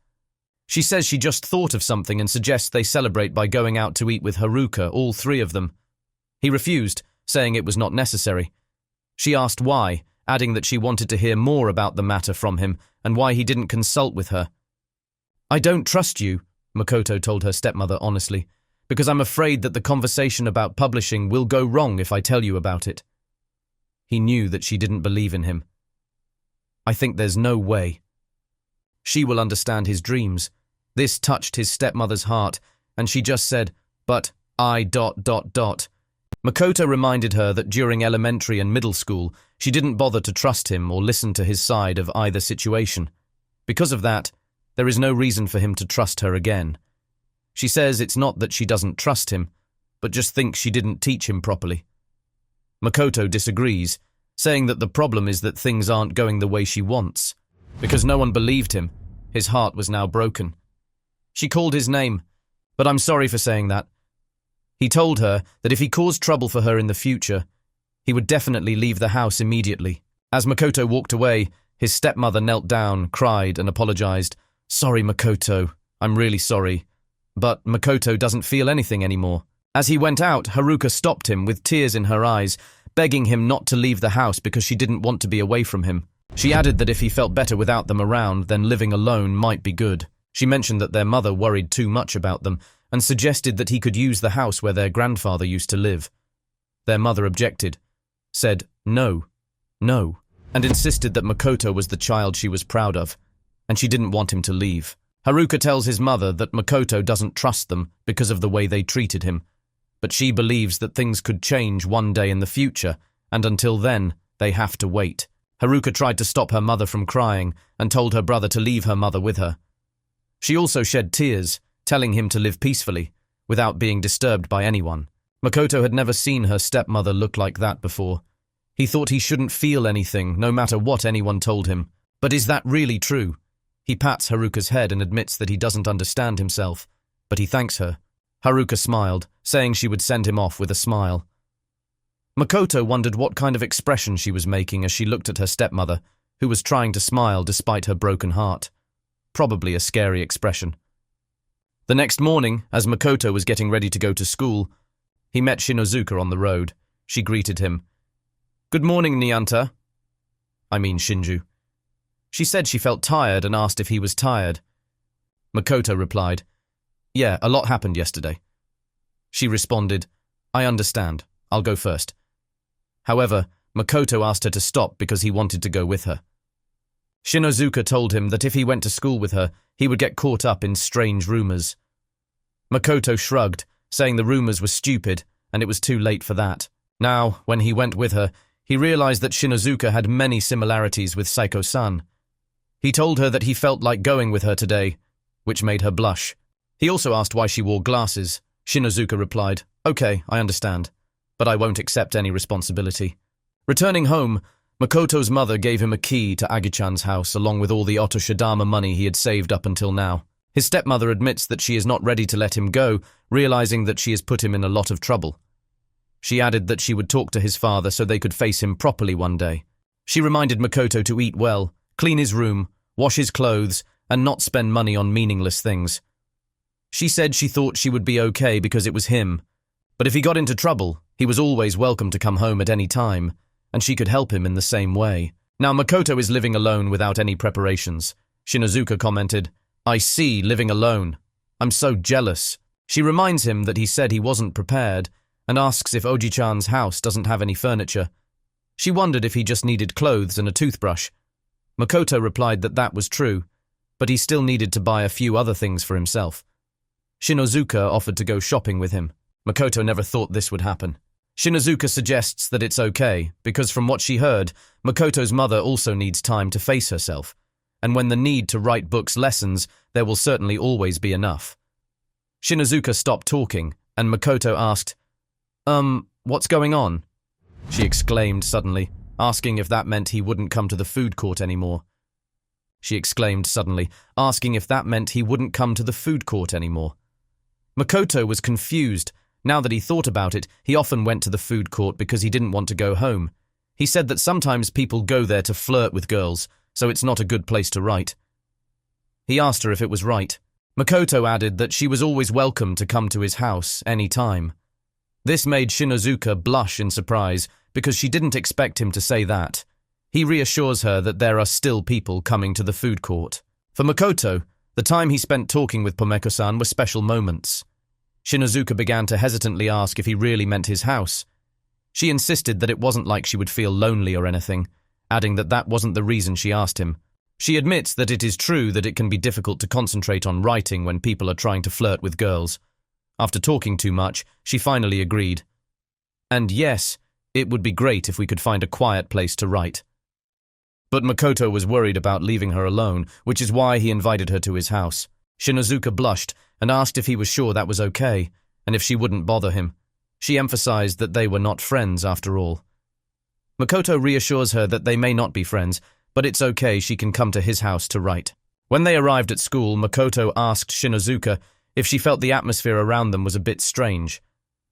She says she just thought of something and suggests they celebrate by going out to eat with Haruka, all three of them. He refused, saying it was not necessary. She asked why, adding that she wanted to hear more about the matter from him and why he didn't consult with her. "I don't trust you," Makoto told her stepmother honestly, "because I'm afraid that the conversation about publishing will go wrong if I tell you about it." He knew that she didn't believe in him. "I think there's no way. She will understand his dreams." This touched his stepmother's heart, and she just said, "But I... Makoto reminded her that during elementary and middle school, she didn't bother to trust him or listen to his side of either situation. Because of that, there is no reason for him to trust her again. She says it's not that she doesn't trust him, but just thinks she didn't teach him properly. Makoto disagrees, saying that the problem is that things aren't going the way she wants. Because no one believed him, his heart was now broken. She called his name, but I'm sorry for saying that. He told her that if he caused trouble for her in the future, he would definitely leave the house immediately. As Makoto walked away, his stepmother knelt down, cried, and apologized. "Sorry, Makoto. I'm really sorry." But Makoto doesn't feel anything anymore. As he went out, Haruka stopped him with tears in her eyes, begging him not to leave the house because she didn't want to be away from him. She added that if he felt better without them around, then living alone might be good. She mentioned that their mother worried too much about them and suggested that he could use the house where their grandfather used to live. Their mother objected, said no, and insisted that Makoto was the child she was proud of, and she didn't want him to leave. Haruka tells his mother that Makoto doesn't trust them because of the way they treated him, but she believes that things could change one day in the future, and until then, they have to wait. Haruka tried to stop her mother from crying and told her brother to leave her mother with her. She also shed tears, telling him to live peacefully, without being disturbed by anyone. Makoto had never seen her stepmother look like that before. He thought he shouldn't feel anything, no matter what anyone told him. But is that really true? He pats Haruka's head and admits that he doesn't understand himself, but he thanks her. Haruka smiled, saying she would send him off with a smile. Makoto wondered what kind of expression she was making as she looked at her stepmother, who was trying to smile despite her broken heart. Probably a scary expression. The next morning, as Makoto was getting ready to go to school, he met Shinozuka on the road. She greeted him. "Good morning, Shinju." She said she felt tired and asked if he was tired. Makoto replied, "Yeah, a lot happened yesterday." She responded, "I understand. I'll go first." However, Makoto asked her to stop because he wanted to go with her. Shinozuka told him that if he went to school with her, he would get caught up in strange rumors. Makoto shrugged, saying the rumors were stupid and it was too late for that. Now, when he went with her, he realized that Shinozuka had many similarities with Saiko-san. He told her that he felt like going with her today, which made her blush. He also asked why she wore glasses. Shinozuka replied, "Okay, I understand, but I won't accept any responsibility." Returning home, Makoto's mother gave him a key to Agi-chan's house along with all the Otoshidama money he had saved up until now. His stepmother admits that she is not ready to let him go, realizing that she has put him in a lot of trouble. She added that she would talk to his father so they could face him properly one day. She reminded Makoto to eat well, clean his room, wash his clothes, and not spend money on meaningless things. She said she thought she would be okay because it was him, but if he got into trouble, he was always welcome to come home at any time, and she could help him in the same way. Now Makoto is living alone without any preparations. Shinozuka commented, "I see, living alone. I'm so jealous." She reminds him that he said he wasn't prepared and asks if Oji-chan's house doesn't have any furniture. She wondered if he just needed clothes and a toothbrush. Makoto replied that that was true, but he still needed to buy a few other things for himself. Shinozuka offered to go shopping with him. Makoto never thought this would happen. Shinozuka suggests that it's okay, because from what she heard, Makoto's mother also needs time to face herself, and when the need to write books lessens, there will certainly always be enough. Shinozuka stopped talking, and Makoto asked, "What's going on?" She exclaimed suddenly, asking if that meant he wouldn't come to the food court anymore. Makoto was confused. Now that he thought about it, he often went to the food court because he didn't want to go home. He said that sometimes people go there to flirt with girls, so it's not a good place to write. He asked her if it was right. Makoto added that she was always welcome to come to his house any time. This made Shinozuka blush in surprise because she didn't expect him to say that. He reassures her that there are still people coming to the food court. For Makoto, the time he spent talking with Pomeko-san were special moments. Shinozuka began to hesitantly ask if he really meant his house. She insisted that it wasn't like she would feel lonely or anything, adding that that wasn't the reason she asked him. She admits that it is true that it can be difficult to concentrate on writing when people are trying to flirt with girls. After talking too much, she finally agreed. And yes, it would be great if we could find a quiet place to write. But Makoto was worried about leaving her alone, which is why he invited her to his house. Shinozuka blushed and asked if he was sure that was okay, and if she wouldn't bother him. She emphasized that they were not friends after all. Makoto reassures her that they may not be friends, but it's okay, she can come to his house to write. When they arrived at school, Makoto asked Shinozuka if she felt the atmosphere around them was a bit strange.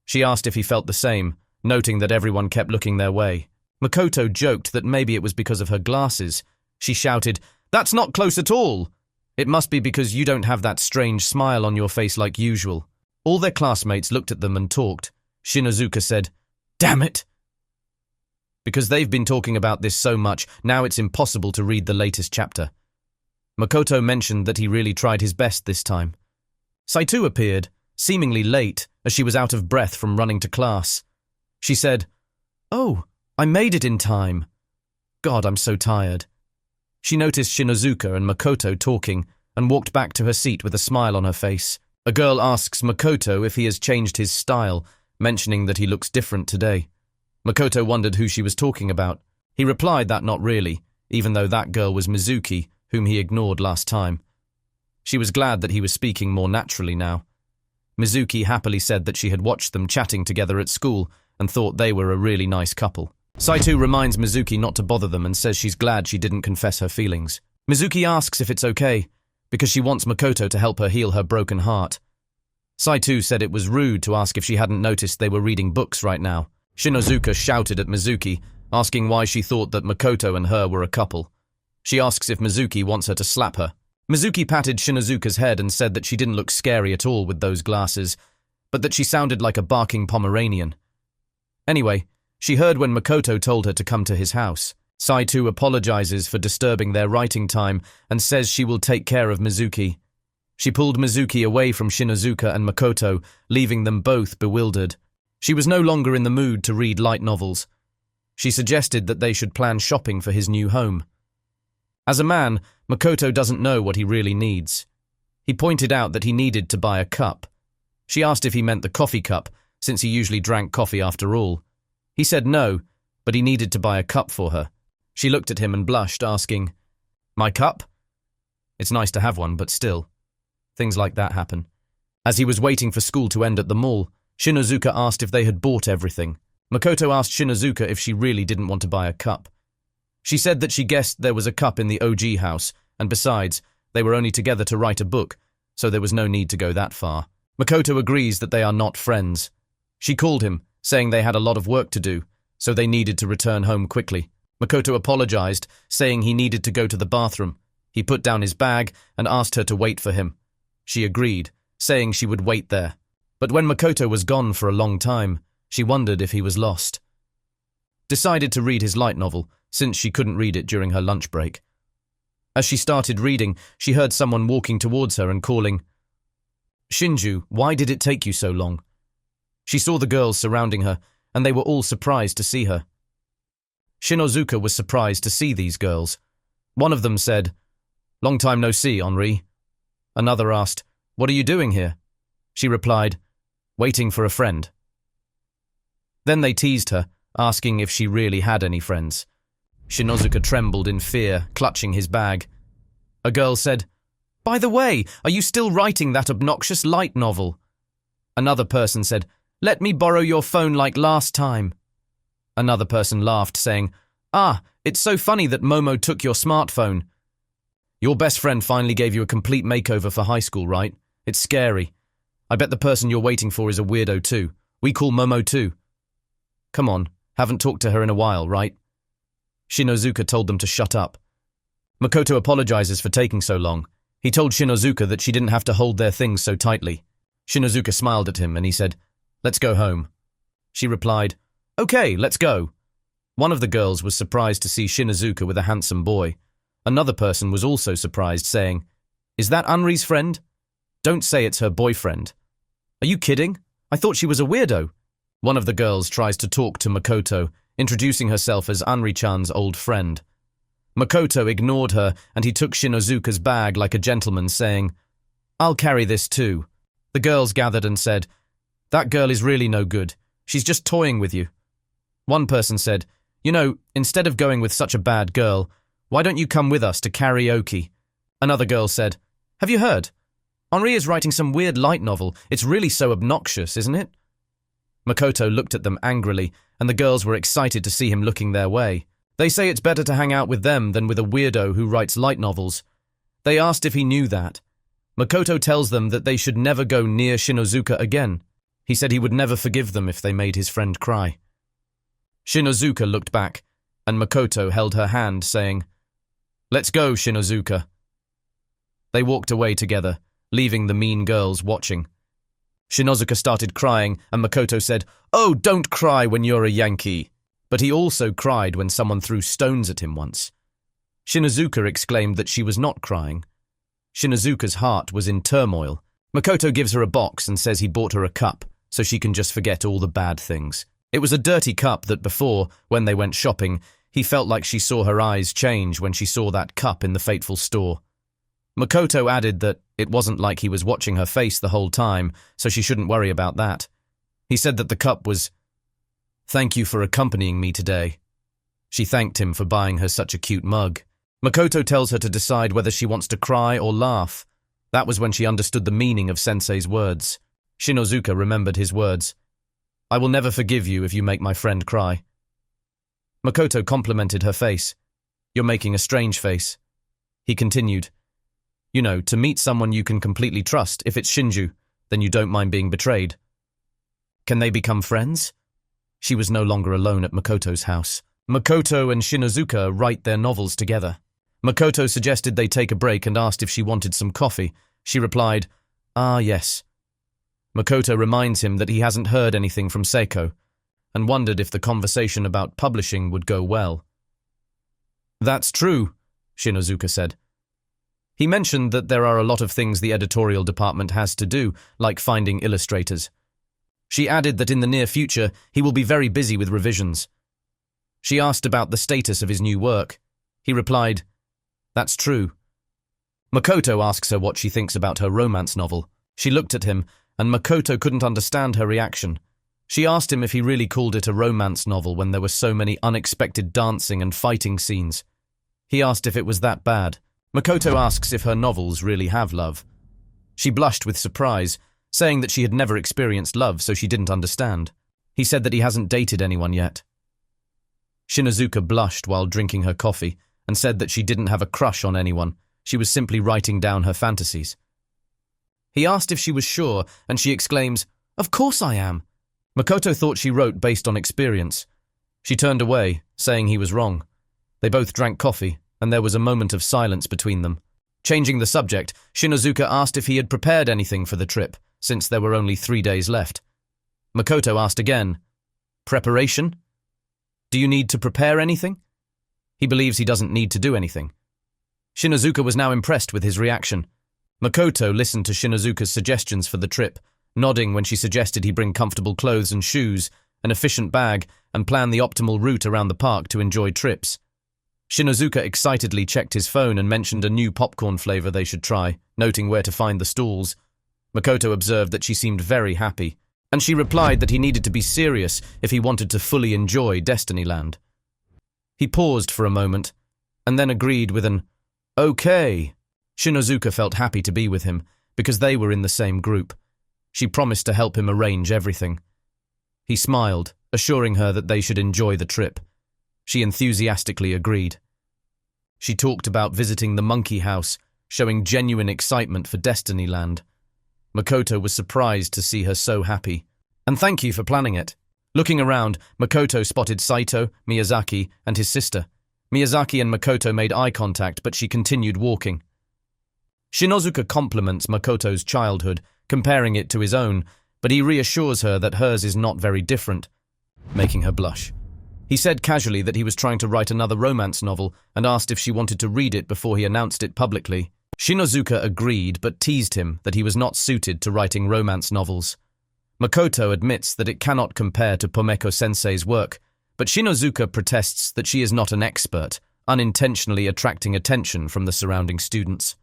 She asked if he felt the same, noting that everyone kept looking their way. Makoto joked that maybe it was because of her glasses. She shouted, "That's not close at all! It must be because you don't have that strange smile on your face like usual." All their classmates looked at them and talked. Shinozuka said, "Damn it!" Because they've been talking about this so much, now it's impossible to read the latest chapter. Makoto mentioned that he really tried his best this time. Saito appeared, seemingly late, as she was out of breath from running to class. She said, "Oh, I made it in time. God, I'm so tired." She noticed Shinozuka and Makoto talking and walked back to her seat with a smile on her face. A girl asks Makoto if he has changed his style, mentioning that he looks different today. Makoto wondered who she was talking about. He replied that not really, even though that girl was Mizuki, whom he ignored last time. She was glad that he was speaking more naturally now. Mizuki happily said that she had watched them chatting together at school and thought they were a really nice couple. Saito reminds Mizuki not to bother them and says she's glad she didn't confess her feelings. Mizuki asks if it's okay, because she wants Makoto to help her heal her broken heart. Saito said it was rude to ask if she hadn't noticed they were reading books right now. Shinozuka shouted at Mizuki, asking why she thought that Makoto and her were a couple. She asks if Mizuki wants her to slap her. Mizuki patted Shinozuka's head and said that she didn't look scary at all with those glasses, but that she sounded like a barking Pomeranian. Anyway, she heard when Makoto told her to come to his house. Saito apologizes for disturbing their writing time and says she will take care of Mizuki. She pulled Mizuki away from Shinozuka and Makoto, leaving them both bewildered. She was no longer in the mood to read light novels. She suggested that they should plan shopping for his new home. As a man, Makoto doesn't know what he really needs. He pointed out that he needed to buy a cup. She asked if he meant the coffee cup, since he usually drank coffee after all. He said no, but he needed to buy a cup for her. She looked at him and blushed, asking, "My cup?" It's nice to have one, but still. Things like that happen. As he was waiting for school to end at the mall, Shinozuka asked if they had bought everything. Makoto asked Shinozuka if she really didn't want to buy a cup. She said that she guessed there was a cup in the OG house, and besides, they were only together to write a book, so there was no need to go that far. Makoto agrees that they are not friends. She called him, saying they had a lot of work to do, so they needed to return home quickly. Makoto apologized, saying he needed to go to the bathroom. He put down his bag and asked her to wait for him. She agreed, saying she would wait there. But when Makoto was gone for a long time, she wondered if he was lost. Decided to read his light novel, since she couldn't read it during her lunch break. As she started reading, she heard someone walking towards her and calling, "Shinju, why did it take you so long?" She saw the girls surrounding her, and they were all surprised to see her. Shinozuka was surprised to see these girls. One of them said, "Long time no see, Henri." Another asked, "What are you doing here?" She replied, "Waiting for a friend." Then they teased her, asking if she really had any friends. Shinozuka trembled in fear, clutching his bag. A girl said, "By the way, are you still writing that obnoxious light novel?" Another person said, "Let me borrow your phone like last time." Another person laughed, saying, "Ah, it's so funny that Momo took your smartphone. Your best friend finally gave you a complete makeover for high school, right? It's scary. I bet the person you're waiting for is a weirdo too. We call Momo too." "Come on, haven't talked to her in a while, right?" Shinozuka told them to shut up. Makoto apologizes for taking so long. He told Shinozuka that she didn't have to hold their things so tightly. Shinozuka smiled at him and he said, "Let's go home." She replied, "Okay, let's go." One of the girls was surprised to see Shinozuka with a handsome boy. Another person was also surprised, saying, "Is that Henri's friend? Don't say it's her boyfriend." "Are you kidding? I thought she was a weirdo." One of the girls tries to talk to Makoto, introducing herself as Henri-chan's old friend. Makoto ignored her and he took Shinozuka's bag like a gentleman, saying, "I'll carry this too." The girls gathered and said, "That girl is really no good. She's just toying with you." One person said, "You know, instead of going with such a bad girl, why don't you come with us to karaoke?" Another girl said, "Have you heard? Henri is writing some weird light novel. It's really so obnoxious, isn't it?" Makoto looked at them angrily, and the girls were excited to see him looking their way. They say it's better to hang out with them than with a weirdo who writes light novels. They asked if he knew that. Makoto tells them that they should never go near Shinozuka again. He said he would never forgive them if they made his friend cry. Shinozuka looked back, and Makoto held her hand, saying, "Let's go, Shinozuka." They walked away together, leaving the mean girls watching. Shinozuka started crying, and Makoto said, "Oh, don't cry when you're a Yankee." But he also cried when someone threw stones at him once. Shinozuka exclaimed that she was not crying. Shinozuka's heart was in turmoil. Makoto gives her a box and says he bought her a cup, so she can just forget all the bad things. It was a dirty cup that before, when they went shopping, he felt like she saw her eyes change when she saw that cup in the fateful store. Makoto added that it wasn't like he was watching her face the whole time, so she shouldn't worry about that. He said that the cup was, "Thank you for accompanying me today." She thanked him for buying her such a cute mug. Makoto tells her to decide whether she wants to cry or laugh. That was when she understood the meaning of Sensei's words. Shinozuka remembered his words. "I will never forgive you if you make my friend cry." Makoto complimented her face. "You're making a strange face." He continued, "You know, to meet someone you can completely trust, if it's Shinju, then you don't mind being betrayed. Can they become friends?" She was no longer alone at Makoto's house. Makoto and Shinozuka write their novels together. Makoto suggested they take a break and asked if she wanted some coffee. She replied, "Ah, yes." Makoto reminds him that he hasn't heard anything from Seiko, and wondered if the conversation about publishing would go well. "That's true," Shinozuka said. He mentioned that there are a lot of things the editorial department has to do, like finding illustrators. She added that in the near future, he will be very busy with revisions. She asked about the status of his new work. He replied, "That's true." Makoto asks her what she thinks about her romance novel. She looked at him, and Makoto couldn't understand her reaction. She asked him if he really called it a romance novel when there were so many unexpected dancing and fighting scenes. He asked if it was that bad. Makoto asks if her novels really have love. She blushed with surprise, saying that she had never experienced love, so she didn't understand. He said that he hasn't dated anyone yet. Shinozuka blushed while drinking her coffee and said that she didn't have a crush on anyone. She was simply writing down her fantasies. He asked if she was sure, and she exclaims, "Of course I am." Makoto thought she wrote based on experience. She turned away, saying he was wrong. They both drank coffee, and there was a moment of silence between them. Changing the subject, Shinozuka asked if he had prepared anything for the trip, since there were only 3 days left. Makoto asked again, "Preparation? Do you need to prepare anything?" He believes he doesn't need to do anything. Shinozuka was now impressed with his reaction. Makoto listened to Shinozuka's suggestions for the trip, nodding when she suggested he bring comfortable clothes and shoes, an efficient bag, and plan the optimal route around the park to enjoy trips. Shinozuka excitedly checked his phone and mentioned a new popcorn flavor they should try, noting where to find the stalls. Makoto observed that she seemed very happy, and she replied that he needed to be serious if he wanted to fully enjoy Destinyland. He paused for a moment, and then agreed with an, "Okay." Shinozuka felt happy to be with him, because they were in the same group. She promised to help him arrange everything. He smiled, assuring her that they should enjoy the trip. She enthusiastically agreed. She talked about visiting the monkey house, showing genuine excitement for Destinyland. Makoto was surprised to see her so happy. "And thank you for planning it." Looking around, Makoto spotted Saito, Miyazaki, and his sister. Miyazaki and Makoto made eye contact, but she continued walking. Shinozuka compliments Makoto's childhood, comparing it to his own, but he reassures her that hers is not very different, making her blush. He said casually that he was trying to write another romance novel and asked if she wanted to read it before he announced it publicly. Shinozuka agreed but teased him that he was not suited to writing romance novels. Makoto admits that it cannot compare to Pomeko-sensei's work, but Shinozuka protests that she is not an expert, unintentionally attracting attention from the surrounding students.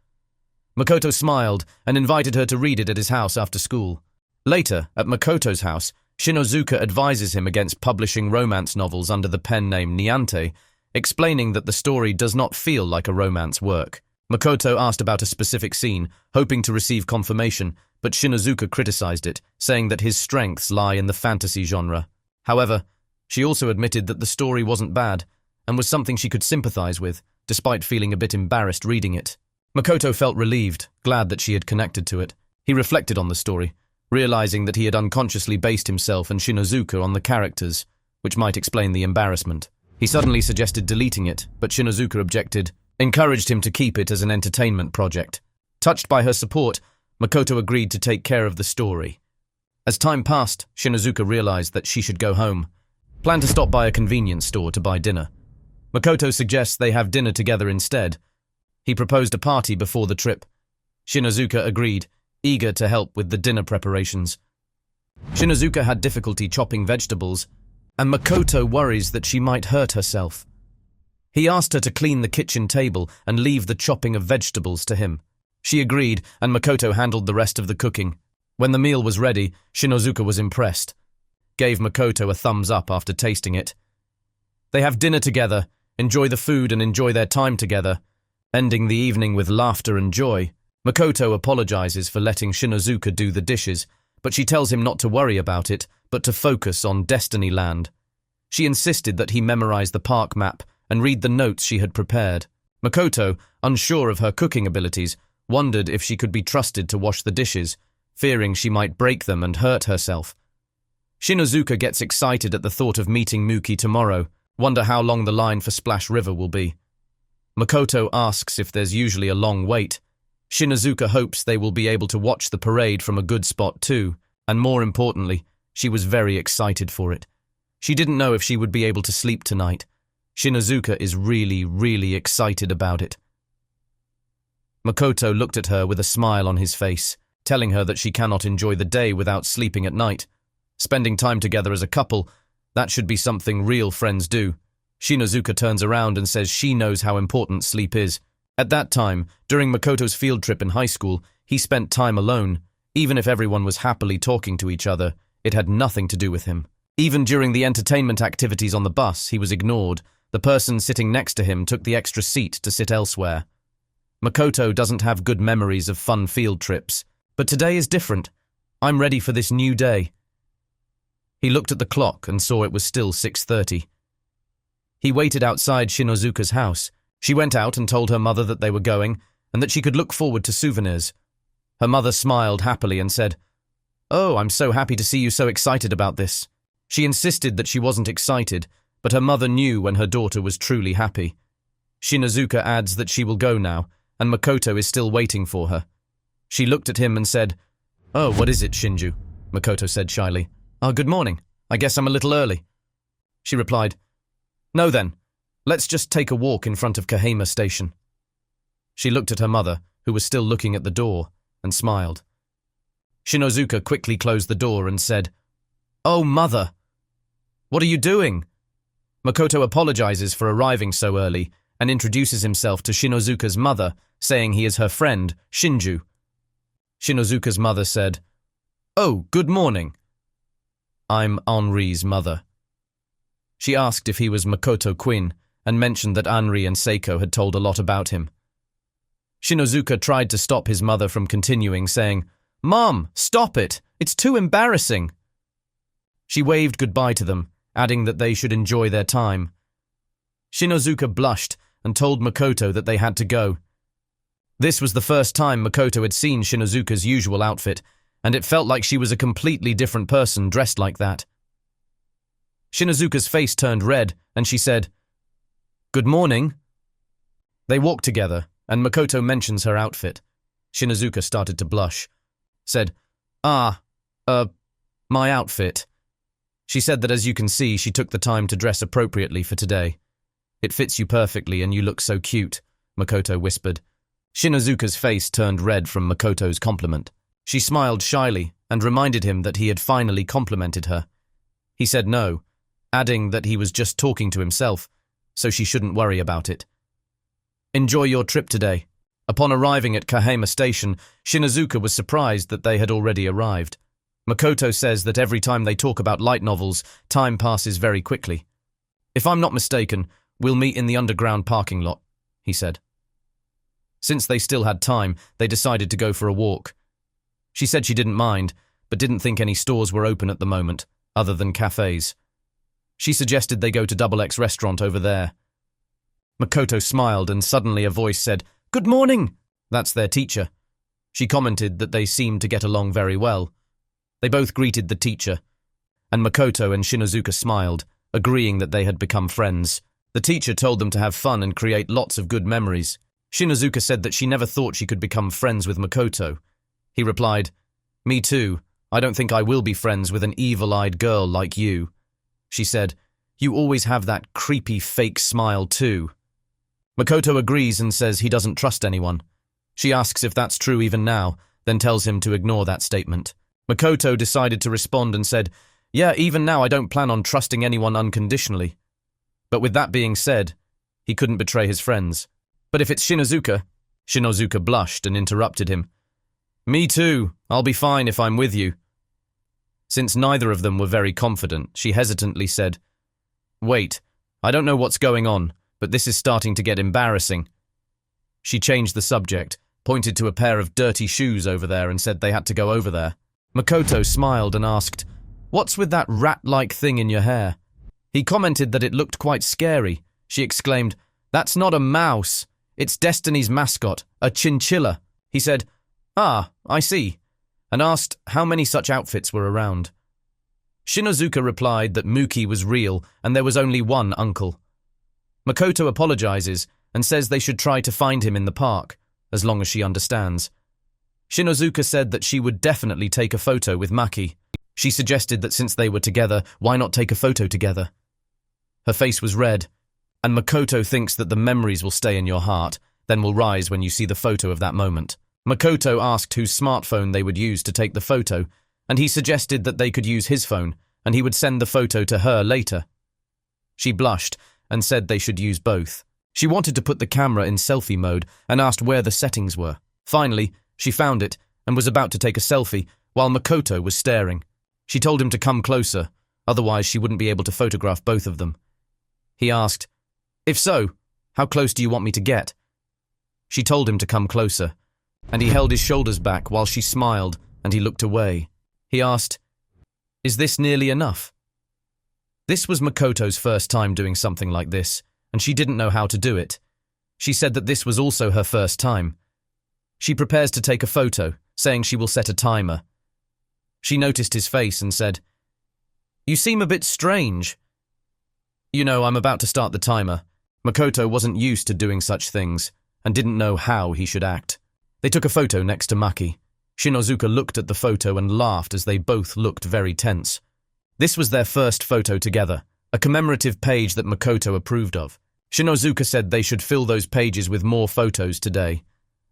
Makoto smiled and invited her to read it at his house after school. Later, at Makoto's house, Shinozuka advises him against publishing romance novels under the pen name Niante, explaining that the story does not feel like a romance work. Makoto asked about a specific scene, hoping to receive confirmation, but Shinozuka criticized it, saying that his strengths lie in the fantasy genre. However, she also admitted that the story wasn't bad, and was something she could sympathize with, despite feeling a bit embarrassed reading it. Makoto felt relieved, glad that she had connected to it. He reflected on the story, realizing that he had unconsciously based himself and Shinozuka on the characters, which might explain the embarrassment. He suddenly suggested deleting it, but Shinozuka objected, encouraged him to keep it as an entertainment project. Touched by her support, Makoto agreed to take care of the story. As time passed, Shinozuka realized that she should go home, planned to stop by a convenience store to buy dinner. Makoto suggests they have dinner together instead. He proposed a party before the trip. Shinozuka agreed, eager to help with the dinner preparations. Shinozuka had difficulty chopping vegetables, and Makoto worries that she might hurt herself. He asked her to clean the kitchen table and leave the chopping of vegetables to him. She agreed, and Makoto handled the rest of the cooking. When the meal was ready, Shinozuka was impressed, gave Makoto a thumbs up after tasting it. They have dinner together, enjoy the food and enjoy their time together, ending the evening with laughter and joy. Makoto apologizes for letting Shinozuka do the dishes, but she tells him not to worry about it, but to focus on Destinyland. She insisted that he memorize the park map and read the notes she had prepared. Makoto, unsure of her cooking abilities, wondered if she could be trusted to wash the dishes, fearing she might break them and hurt herself. Shinozuka gets excited at the thought of meeting Muki tomorrow, wonder how long the line for Splash River will be. Makoto asks if there's usually a long wait. Shinozuka hopes they will be able to watch the parade from a good spot too, and more importantly, she was very excited for it. She didn't know if she would be able to sleep tonight. Shinozuka is really excited about it. Makoto looked at her with a smile on his face, telling her that she cannot enjoy the day without sleeping at night. Spending time together as a couple, that should be something real friends do. Shinozuka turns around and says she knows how important sleep is. At that time, during Makoto's field trip in high school, he spent time alone. Even if everyone was happily talking to each other, it had nothing to do with him. Even during the entertainment activities on the bus, he was ignored. The person sitting next to him took the extra seat to sit elsewhere. Makoto doesn't have good memories of fun field trips, but today is different. I'm ready for this new day. He looked at the clock and saw it was still 6:30. He waited outside Shinozuka's house. She went out and told her mother that they were going and that she could look forward to souvenirs. Her mother smiled happily and said, "Oh, I'm so happy to see you so excited about this." She insisted that she wasn't excited, but her mother knew when her daughter was truly happy. Shinozuka adds that she will go now, and Makoto is still waiting for her. She looked at him and said, "Oh, what is it, Shinju?" Makoto said shyly. "Oh, good morning. I guess I'm a little early." She replied, "No then, let's just take a walk in front of Kahama Station." She looked at her mother, who was still looking at the door, and smiled. Shinozuka quickly closed the door and said, "Oh, mother! What are you doing?" Makoto apologizes for arriving so early and introduces himself to Shinozuka's mother, saying he is her friend, Shinju. Shinozuka's mother said, "Oh, good morning. I'm Henri's mother." She asked if he was Makoto Quinn and mentioned that Henri and Seiko had told a lot about him. Shinozuka tried to stop his mother from continuing, saying, "Mom, stop it! It's too embarrassing!" She waved goodbye to them, adding that they should enjoy their time. Shinozuka blushed and told Makoto that they had to go. This was the first time Makoto had seen Shinozuka's usual outfit, and it felt like she was a completely different person dressed like that. Shinozuka's face turned red, and she said, "Good morning." They walked together, and Makoto mentions her outfit. Shinozuka started to blush. Said, my outfit." She said that as you can see, she took the time to dress appropriately for today. "It fits you perfectly and you look so cute," Makoto whispered. Shinozuka's face turned red from Makoto's compliment. She smiled shyly and reminded him that he had finally complimented her. He said no, adding that he was just talking to himself, so she shouldn't worry about it. "Enjoy your trip today." Upon arriving at Kahama Station, Shinozuka was surprised that they had already arrived. Makoto says that every time they talk about light novels, time passes very quickly. "If I'm not mistaken, we'll meet in the underground parking lot," he said. Since they still had time, they decided to go for a walk. She said she didn't mind, but didn't think any stores were open at the moment, other than cafes. She suggested they go to XX restaurant over there. Makoto smiled and suddenly a voice said, "Good morning!" That's their teacher. She commented that they seemed to get along very well. They both greeted the teacher, and Makoto and Shinozuka smiled, agreeing that they had become friends. The teacher told them to have fun and create lots of good memories. Shinozuka said that she never thought she could become friends with Makoto. He replied, "Me too. I don't think I will be friends with an evil-eyed girl like you." She said, "You always have that creepy fake smile too." Makoto agrees and says he doesn't trust anyone. She asks if that's true even now, then tells him to ignore that statement. Makoto decided to respond and said, "Yeah, even now I don't plan on trusting anyone unconditionally." But with that being said, he couldn't betray his friends. "But if it's Shinozuka..." Shinozuka blushed and interrupted him. "Me too. I'll be fine if I'm with you." Since neither of them were very confident, she hesitantly said, "Wait, I don't know what's going on, but this is starting to get embarrassing." She changed the subject, pointed to a pair of dirty shoes over there and said they had to go over there. Makoto smiled and asked, "What's with that rat-like thing in your hair?" He commented that it looked quite scary. She exclaimed, "That's not a mouse. It's Destiny's mascot, a chinchilla." He said, "Ah, I see," and asked how many such outfits were around. Shinozuka replied that Muki was real and there was only one uncle. Makoto apologizes and says they should try to find him in the park, as long as she understands. Shinozuka said that she would definitely take a photo with Maki. She suggested that since they were together, why not take a photo together? Her face was red, and Makoto thinks that the memories will stay in your heart, then will rise when you see the photo of that moment. Makoto asked whose smartphone they would use to take the photo, and he suggested that they could use his phone, and he would send the photo to her later. She blushed and said they should use both. She wanted to put the camera in selfie mode and asked where the settings were. Finally, she found it and was about to take a selfie while Makoto was staring. She told him to come closer, otherwise she wouldn't be able to photograph both of them. He asked, "If so, how close do you want me to get?" She told him to come closer, and he held his shoulders back while she smiled and he looked away. He asked, "Is this nearly enough?" This was Makoto's first time doing something like this, and she didn't know how to do it. She said that this was also her first time. She prepares to take a photo, saying she will set a timer. She noticed his face and said, "You seem a bit strange." "You know, I'm about to start the timer." Makoto wasn't used to doing such things and didn't know how he should act. They took a photo next to Maki. Shinozuka looked at the photo and laughed as they both looked very tense. This was their first photo together, a commemorative page that Makoto approved of. Shinozuka said they should fill those pages with more photos today.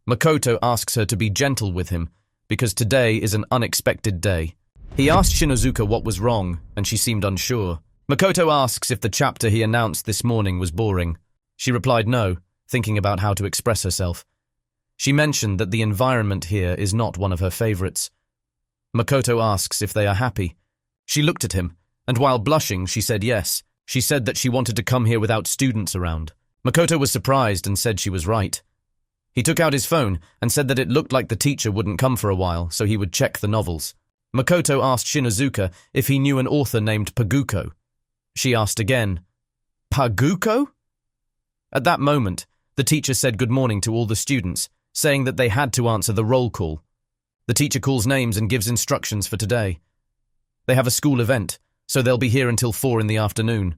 Makoto asks her to be gentle with him, because today is an unexpected day. He asked Shinozuka what was wrong, and she seemed unsure. Makoto asks if the chapter he announced this morning was boring. She replied no, thinking about how to express herself. She mentioned that the environment here is not one of her favorites. Makoto asks if they are happy. She looked at him, and while blushing, she said yes. She said that she wanted to come here without students around. Makoto was surprised and said she was right. He took out his phone and said that it looked like the teacher wouldn't come for a while, so he would check the novels. Makoto asked Shinozuka if he knew an author named Paguko. She asked again, "Paguko?" At that moment, the teacher said good morning to all the students, saying that they had to answer the roll call. The teacher calls names and gives instructions for today. They have a school event, so they'll be here until 4 in the afternoon.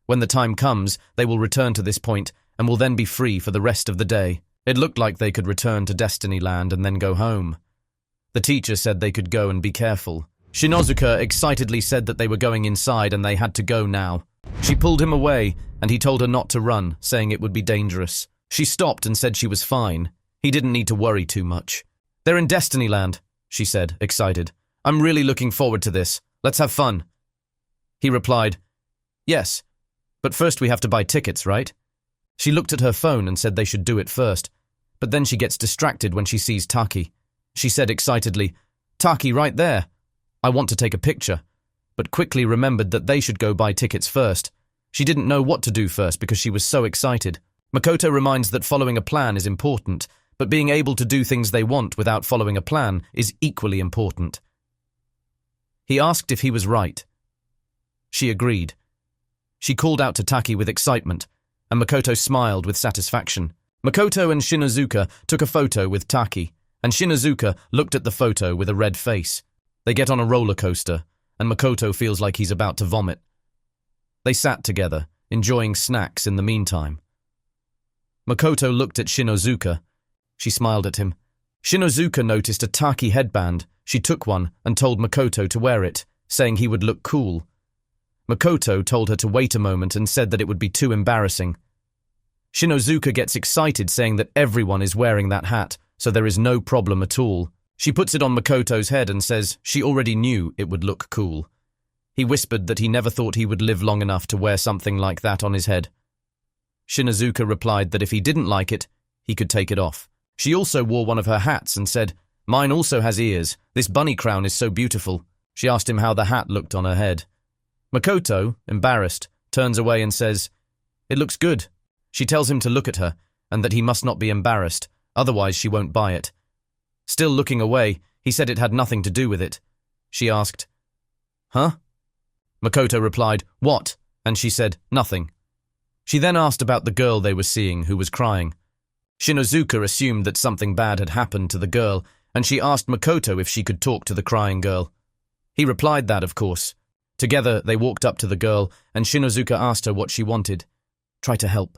When the time comes, they will return to this point and will then be free for the rest of the day. It looked like they could return to Destiny Land and then go home. The teacher said they could go and be careful. Shinozuka excitedly said that they were going inside and they had to go now. She pulled him away and he told her not to run, saying it would be dangerous. She stopped and said she was fine. He didn't need to worry too much. "They're in Destiny Land," she said, excited. "I'm really looking forward to this. Let's have fun." He replied, "Yes, but first we have to buy tickets, right?" She looked at her phone and said they should do it first, but then she gets distracted when she sees Taki. She said excitedly, "Taki, right there. I want to take a picture," but quickly remembered that they should go buy tickets first. She didn't know what to do first because she was so excited. Makoto reminds that following a plan is important, but being able to do things they want without following a plan is equally important. He asked if he was right. She agreed. She called out to Taki with excitement, and Makoto smiled with satisfaction. Makoto and Shinozuka took a photo with Taki, and Shinozuka looked at the photo with a red face. They get on a roller coaster, and Makoto feels like he's about to vomit. They sat together, enjoying snacks in the meantime. Makoto looked at Shinozuka. She smiled at him. Shinozuka noticed a Taki headband. She took one and told Makoto to wear it, saying he would look cool. Makoto told her to wait a moment and said that it would be too embarrassing. Shinozuka gets excited, saying that everyone is wearing that hat, so there is no problem at all. She puts it on Makoto's head and says she already knew it would look cool. He whispered that he never thought he would live long enough to wear something like that on his head. Shinozuka replied that if he didn't like it, he could take it off. She also wore one of her hats and said, "Mine also has ears. This bunny crown is so beautiful." She asked him how the hat looked on her head. Makoto, embarrassed, turns away and says, "It looks good." She tells him to look at her and that he must not be embarrassed, otherwise she won't buy it. Still looking away, he said it had nothing to do with it. She asked, "Huh?" Makoto replied, "What?" and she said, "Nothing." She then asked about the girl they were seeing who was crying. Shinozuka assumed that something bad had happened to the girl, and she asked Makoto if she could talk to the crying girl. He replied that, of course. Together, they walked up to the girl, and Shinozuka asked her what she wanted. "Try to help."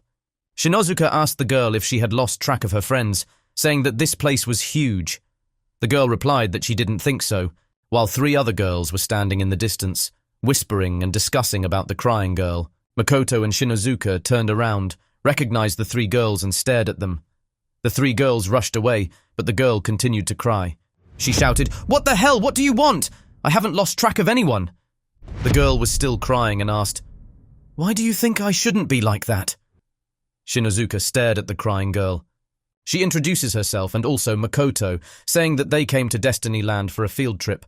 Shinozuka asked the girl if she had lost track of her friends, saying that this place was huge. The girl replied that she didn't think so, while 3 other girls were standing in the distance, whispering and discussing about the crying girl. Makoto and Shinozuka turned around, recognized the 3 girls and stared at them. The 3 girls rushed away, but the girl continued to cry. She shouted, "What the hell? What do you want? I haven't lost track of anyone." The girl was still crying and asked, "Why do you think I shouldn't be like that?" Shinozuka stared at the crying girl. She introduces herself and also Makoto, saying that they came to Destiny Land for a field trip.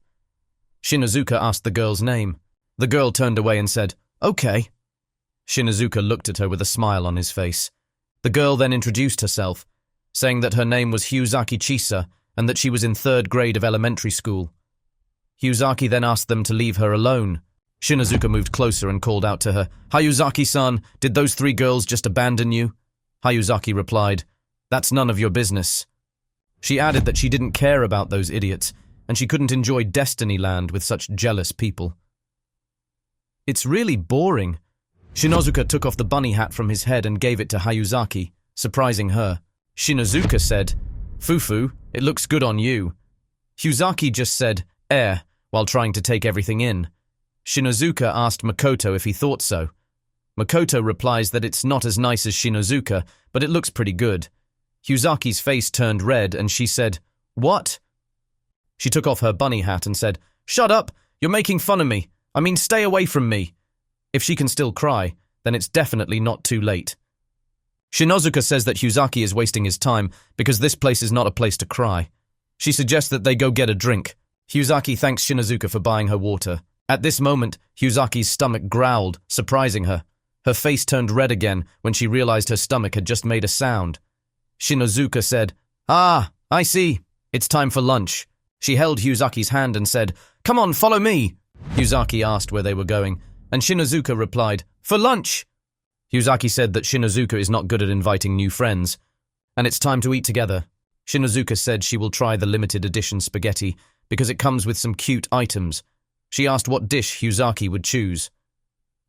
Shinozuka asked the girl's name. The girl turned away and said, "Okay." Shinozuka looked at her with a smile on his face. The girl then introduced herself, saying that her name was Hyuzaki Chisa and that she was in 3rd grade of elementary school. Hyuzaki then asked them to leave her alone. Shinozuka moved closer and called out to her, "Hyuzaki-san, did those 3 girls just abandon you?" Hyuzaki replied, "That's none of your business." She added that she didn't care about those idiots, and she couldn't enjoy Destiny Land with such jealous people. "It's really boring." Shinozuka took off the bunny hat from his head and gave it to Hyuzaki, surprising her. Shinozuka said, "Fufu, it looks good on you." Hyuzaki just said, while trying to take everything in. Shinozuka asked Makoto if he thought so. Makoto replies that it's not as nice as Shinozuka, but it looks pretty good. Hyuzaki's face turned red and she said, "What?" She took off her bunny hat and said, "Shut up! You're making fun of me. I mean, stay away from me." If she can still cry, then it's definitely not too late. Shinozuka says that Hyuzaki is wasting his time because this place is not a place to cry. She suggests that they go get a drink. Hyuzaki thanks Shinozuka for buying her water. At this moment, Hyuzaki's stomach growled, surprising her. Her face turned red again when she realized her stomach had just made a sound. Shinozuka said, "Ah, I see. It's time for lunch." She held Hyuzaki's hand and said, "Come on, follow me." Hyuzaki asked where they were going, and Shinozuka replied, "For lunch." Hyuzaki said that Shinozuka is not good at inviting new friends, and it's time to eat together. Shinozuka said she will try the limited edition spaghetti because it comes with some cute items. She asked what dish Hyuzaki would choose.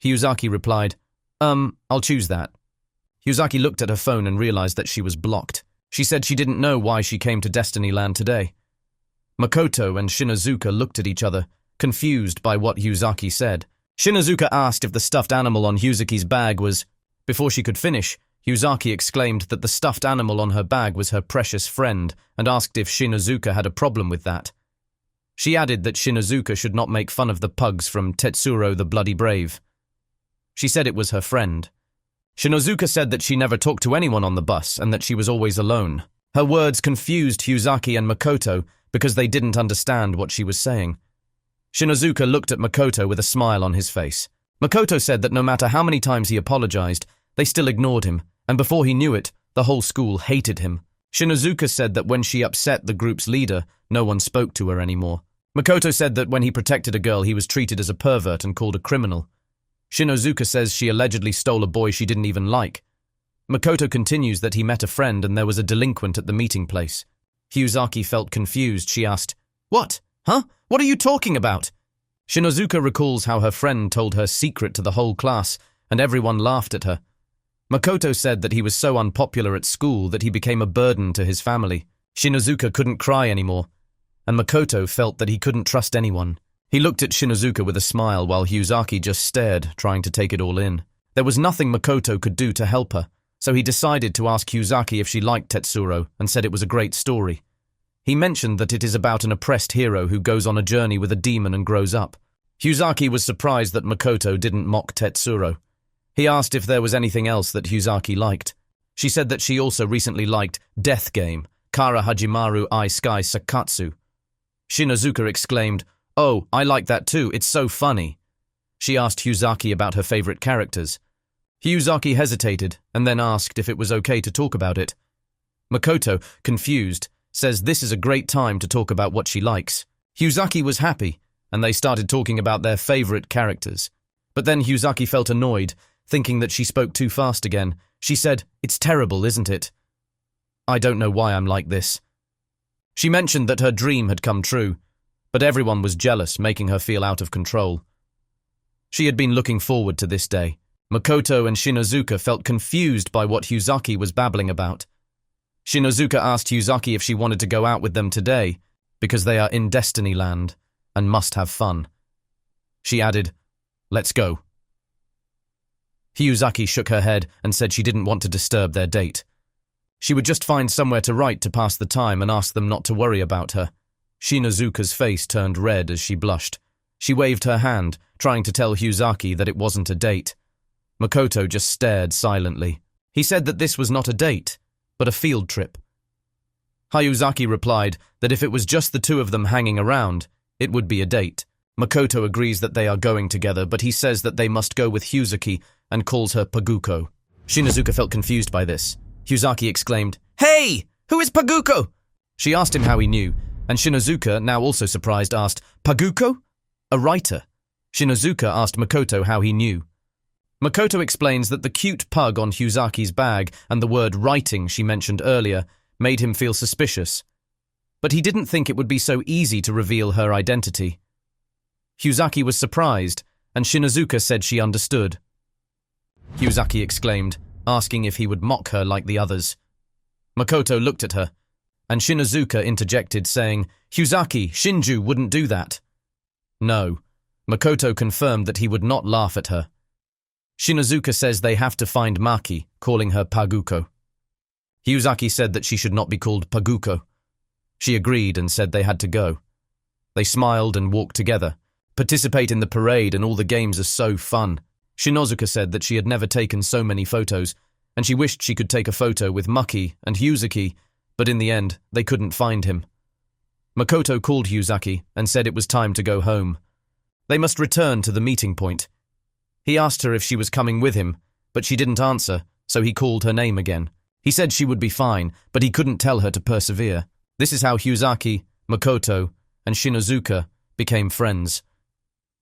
Hyuzaki replied, I'll choose that." Hyuzaki looked at her phone and realized that she was blocked. She said she didn't know why she came to Destiny Land today. Makoto and Shinozuka looked at each other, confused by what Hyuzaki said. Shinozuka asked if the stuffed animal on Hyuzaki's bag was... Before she could finish, Hyuzaki exclaimed that the stuffed animal on her bag was her precious friend and asked if Shinozuka had a problem with that. She added that Shinozuka should not make fun of the pugs from Tetsuro the Bloody Brave. She said it was her friend. Shinozuka said that she never talked to anyone on the bus and that she was always alone. Her words confused Hyuzaki and Makoto because they didn't understand what she was saying. Shinozuka looked at Makoto with a smile on his face. Makoto said that no matter how many times he apologized, they still ignored him, and before he knew it, the whole school hated him. Shinozuka said that when she upset the group's leader, no one spoke to her anymore. Makoto said that when he protected a girl, he was treated as a pervert and called a criminal. Shinozuka says she allegedly stole a boy she didn't even like. Makoto continues that he met a friend and there was a delinquent at the meeting place. Hyuzaki felt confused. She asked, "What? Huh? What are you talking about?" Shinozuka recalls how her friend told her secret to the whole class, and everyone laughed at her. Makoto said that he was so unpopular at school that he became a burden to his family. Shinozuka couldn't cry anymore, and Makoto felt that he couldn't trust anyone. He looked at Shinozuka with a smile while Hyuzaki just stared, trying to take it all in. There was nothing Makoto could do to help her, so he decided to ask Hyuzaki if she liked Tetsuro and said it was a great story. He mentioned that it is about an oppressed hero who goes on a journey with a demon and grows up. Hyuzaki was surprised that Makoto didn't mock Tetsuro. He asked if there was anything else that Hyuzaki liked. She said that she also recently liked Death Game, Kara Hajimaru Ai Sky Sakatsu. Shinozuka exclaimed, "Oh, I like that too, it's so funny." She asked Hyuzaki about her favorite characters. Hyuzaki hesitated and then asked if it was okay to talk about it. Makoto, confused, says this is a great time to talk about what she likes. Hyuzaki was happy, and they started talking about their favorite characters. But then Hyuzaki felt annoyed, thinking that she spoke too fast again. She said, "It's terrible, isn't it? I don't know why I'm like this." She mentioned that her dream had come true, but everyone was jealous, making her feel out of control. She had been looking forward to this day. Makoto and Shinozuka felt confused by what Hyuzaki was babbling about. Shinozuka asked Hyuzaki if she wanted to go out with them today, because they are in Destiny Land and must have fun. She added, "Let's go." Hyuzaki shook her head and said she didn't want to disturb their date. She would just find somewhere to write to pass the time and ask them not to worry about her. Shinozuka's face turned red as she blushed. She waved her hand, trying to tell Hyuzaki that it wasn't a date. Makoto just stared silently. He said that this was not a date, but a field trip. Hyuzaki replied that if it was just the two of them hanging around, it would be a date. Makoto agrees that they are going together, but he says that they must go with Hyuzaki and calls her Paguko. Shinozuka felt confused by this. Hyuzaki exclaimed, "Hey! Who is Paguko?" She asked him how he knew, and Shinozuka, now also surprised, asked, "Paguko? A writer?" Shinozuka asked Makoto how he knew. Makoto explains that the cute pug on Hyuzaki's bag and the word writing she mentioned earlier made him feel suspicious. But he didn't think it would be so easy to reveal her identity. Hyuzaki was surprised, and Shinozuka said she understood. Hyuzaki exclaimed, asking if he would mock her like the others. Makoto looked at her, and Shinozuka interjected, saying, "Hyuzaki, Shinju wouldn't do that." No, Makoto confirmed that he would not laugh at her. Shinozuka says they have to find Maki, calling her Paguko. Hyuzaki said that she should not be called Paguko. She agreed and said they had to go. They smiled and walked together. Participate in the parade and all the games are so fun. Shinozuka said that she had never taken so many photos, and she wished she could take a photo with Maki and Hyuzaki, but in the end, they couldn't find him. Makoto called Hyuzaki and said it was time to go home. They must return to the meeting point. He asked her if she was coming with him, but she didn't answer, so he called her name again. He said she would be fine, but he couldn't tell her to persevere. This is how Hyuzaki, Makoto, and Shinozuka became friends.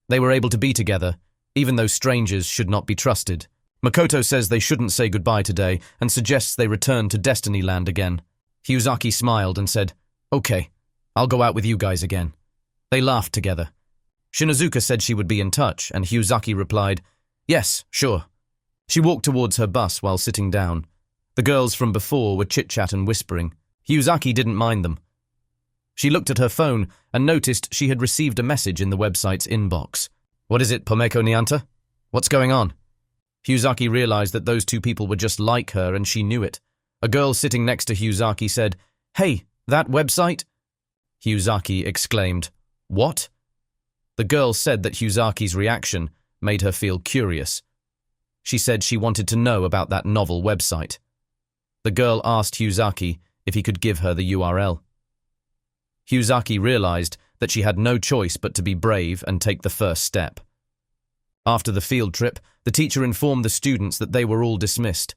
They were able to be together, even though strangers should not be trusted. Makoto says they shouldn't say goodbye today and suggests they return to Destiny Land again. Hyuzaki smiled and said, "Okay, I'll go out with you guys again." They laughed together. Shinozuka said she would be in touch, and Hyuzaki replied, "Yes, sure." She walked towards her bus while sitting down. The girls from before were chit-chat and whispering. Hyuzaki didn't mind them. She looked at her phone and noticed she had received a message in the website's inbox. "What is it, Pomeko Nianta? What's going on?" Hyuzaki realized that those two people were just like her, and she knew it. A girl sitting next to Hyuzaki said, "Hey, that website?" Hyuzaki exclaimed, "What?" The girl said that Hyuzaki's reaction made her feel curious. She said she wanted to know about that novel website. The girl asked Hyuzaki if he could give her the URL. Hyuzaki realized that she had no choice but to be brave and take the first step. After the field trip, the teacher informed the students that they were all dismissed.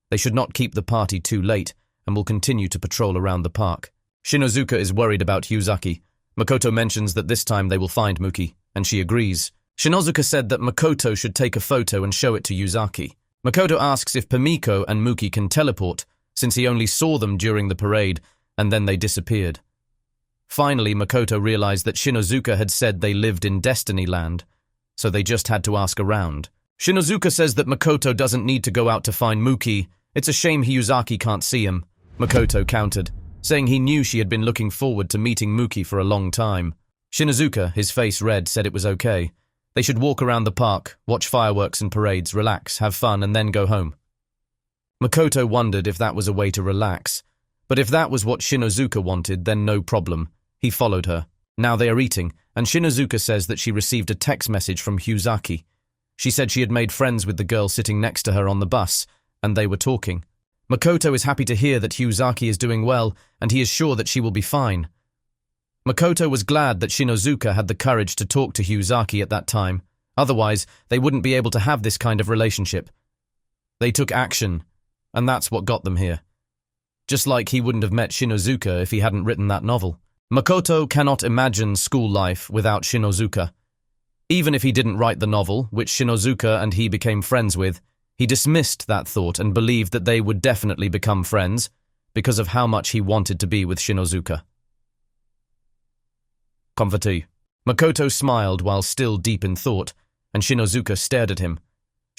They should not keep the party too late and will continue to patrol around the park. Shinozuka is worried about Hyuzaki. Makoto mentions that this time they will find Muki, and she agrees. Shinozuka said that Makoto should take a photo and show it to Hyuzaki. Makoto asks if Pamiko and Muki can teleport, since he only saw them during the parade, and then they disappeared. Finally, Makoto realized that Shinozuka had said they lived in Destiny Land, so they just had to ask around. Shinozuka says that Makoto doesn't need to go out to find Muki. It's a shame Hyuzaki can't see him. Makoto countered, saying he knew she had been looking forward to meeting Muki for a long time. Shinozuka, his face red, said it was okay. They should walk around the park, watch fireworks and parades, relax, have fun, and then go home. Makoto wondered if that was a way to relax, but if that was what Shinozuka wanted, then no problem. He followed her. Now they are eating, and Shinozuka says that she received a text message from Hyuzaki. She said she had made friends with the girl sitting next to her on the bus, and they were talking. Makoto is happy to hear that Hyuzaki is doing well, and he is sure that she will be fine. Makoto was glad that Shinozuka had the courage to talk to Hyuzaki at that time. Otherwise, they wouldn't be able to have this kind of relationship. They took action, and that's what got them here. Just like he wouldn't have met Shinozuka if he hadn't written that novel. Makoto cannot imagine school life without Shinozuka. Even if he didn't write the novel, which Shinozuka and he became friends with, he dismissed that thought and believed that they would definitely become friends because of how much he wanted to be with Shinozuka. Comfortee. Makoto smiled while still deep in thought, and Shinozuka stared at him.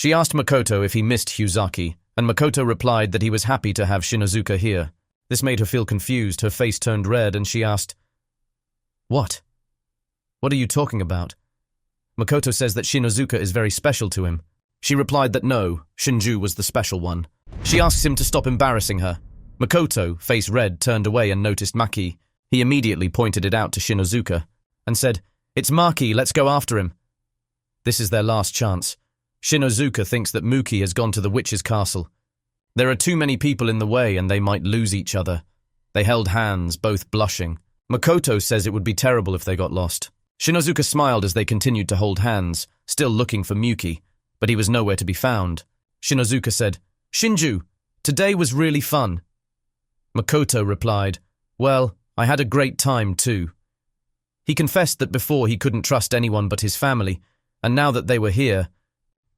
She asked Makoto if he missed Hyuzaki, and Makoto replied that he was happy to have Shinozuka here. This made her feel confused, her face turned red, and she asked, "What? What are you talking about?" Makoto says that Shinozuka is very special to him. She replied that no, Shinju was the special one. She asks him to stop embarrassing her. Makoto, face red, turned away and noticed Maki. He immediately pointed it out to Shinozuka and said, "It's Maki, let's go after him." This is their last chance. Shinozuka thinks that Muki has gone to the witch's castle. There are too many people in the way and they might lose each other. They held hands, both blushing. Makoto says it would be terrible if they got lost. Shinozuka smiled as they continued to hold hands, still looking for Muki, but he was nowhere to be found. Shinozuka said, "Shinju, today was really fun." Makoto replied, "Well, I had a great time too." He confessed that before he couldn't trust anyone but his family, and now that they were here,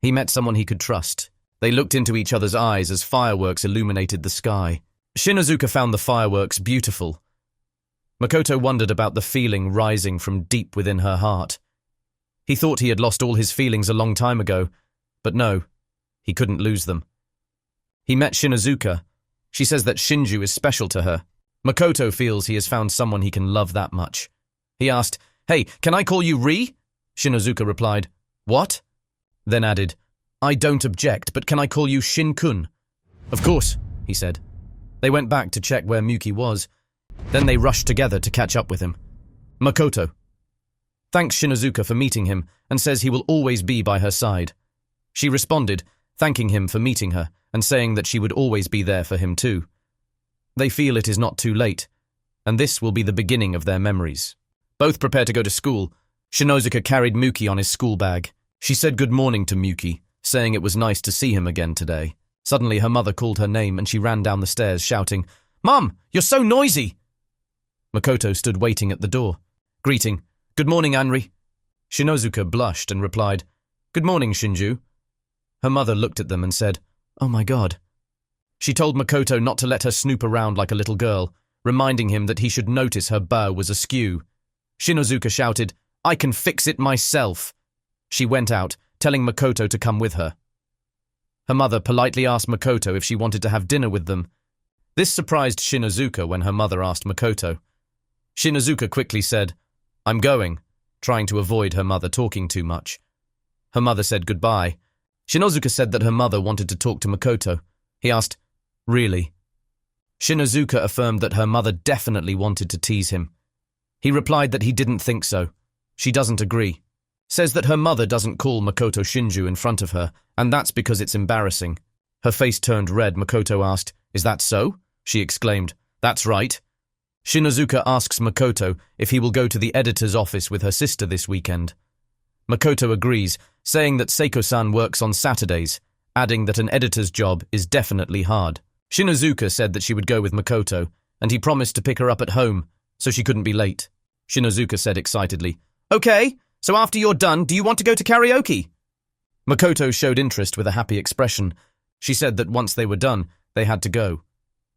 he met someone he could trust. They looked into each other's eyes as fireworks illuminated the sky. Shinozuka found the fireworks beautiful. Makoto wondered about the feeling rising from deep within her heart. He thought he had lost all his feelings a long time ago, but no, he couldn't lose them. He met Shinozuka. She says that Shinju is special to her. Makoto feels he has found someone he can love that much. He asked, "Hey, can I call you Ri?" Shinozuka replied, "What?" Then added, "I don't object, but can I call you Shin-kun?" "Of course," he said. They went back to check where Muki was. Then they rushed together to catch up with him. Makoto thanks Shinozuka for meeting him and says he will always be by her side. She responded, thanking him for meeting her and saying that she would always be there for him too. They feel it is not too late, and this will be the beginning of their memories. Both prepare to go to school. Shinozuka carried Muki on his school bag. She said good morning to Muki, saying it was nice to see him again today. Suddenly her mother called her name and she ran down the stairs shouting, "Mom, you're so noisy!" Makoto stood waiting at the door, greeting, "Good morning, Anri." Shinozuka blushed and replied, "Good morning, Shinju." Her mother looked at them and said, "Oh my God." She told Makoto not to let her snoop around like a little girl, reminding him that he should notice her bow was askew. Shinozuka shouted, "I can fix it myself." She went out, telling Makoto to come with her. Her mother politely asked Makoto if she wanted to have dinner with them. This surprised Shinozuka when her mother asked Makoto. Shinozuka quickly said, "I'm going," trying to avoid her mother talking too much. Her mother said goodbye. Shinozuka said that her mother wanted to talk to Makoto. He asked, "Really?" Shinozuka affirmed that her mother definitely wanted to tease him. He replied that he didn't think so. She doesn't agree. Says that her mother doesn't call Makoto Shinju in front of her, and that's because it's embarrassing. Her face turned red. Makoto asked, "Is that so?" She exclaimed, "That's right." Shinozuka asks Makoto if he will go to the editor's office with her sister this weekend. Makoto agrees, saying that Seiko-san works on Saturdays, adding that an editor's job is definitely hard. Shinozuka said that she would go with Makoto, and he promised to pick her up at home, so she couldn't be late. Shinozuka said excitedly, "Okay, so after you're done, do you want to go to karaoke?" Makoto showed interest with a happy expression. She said that once they were done, they had to go.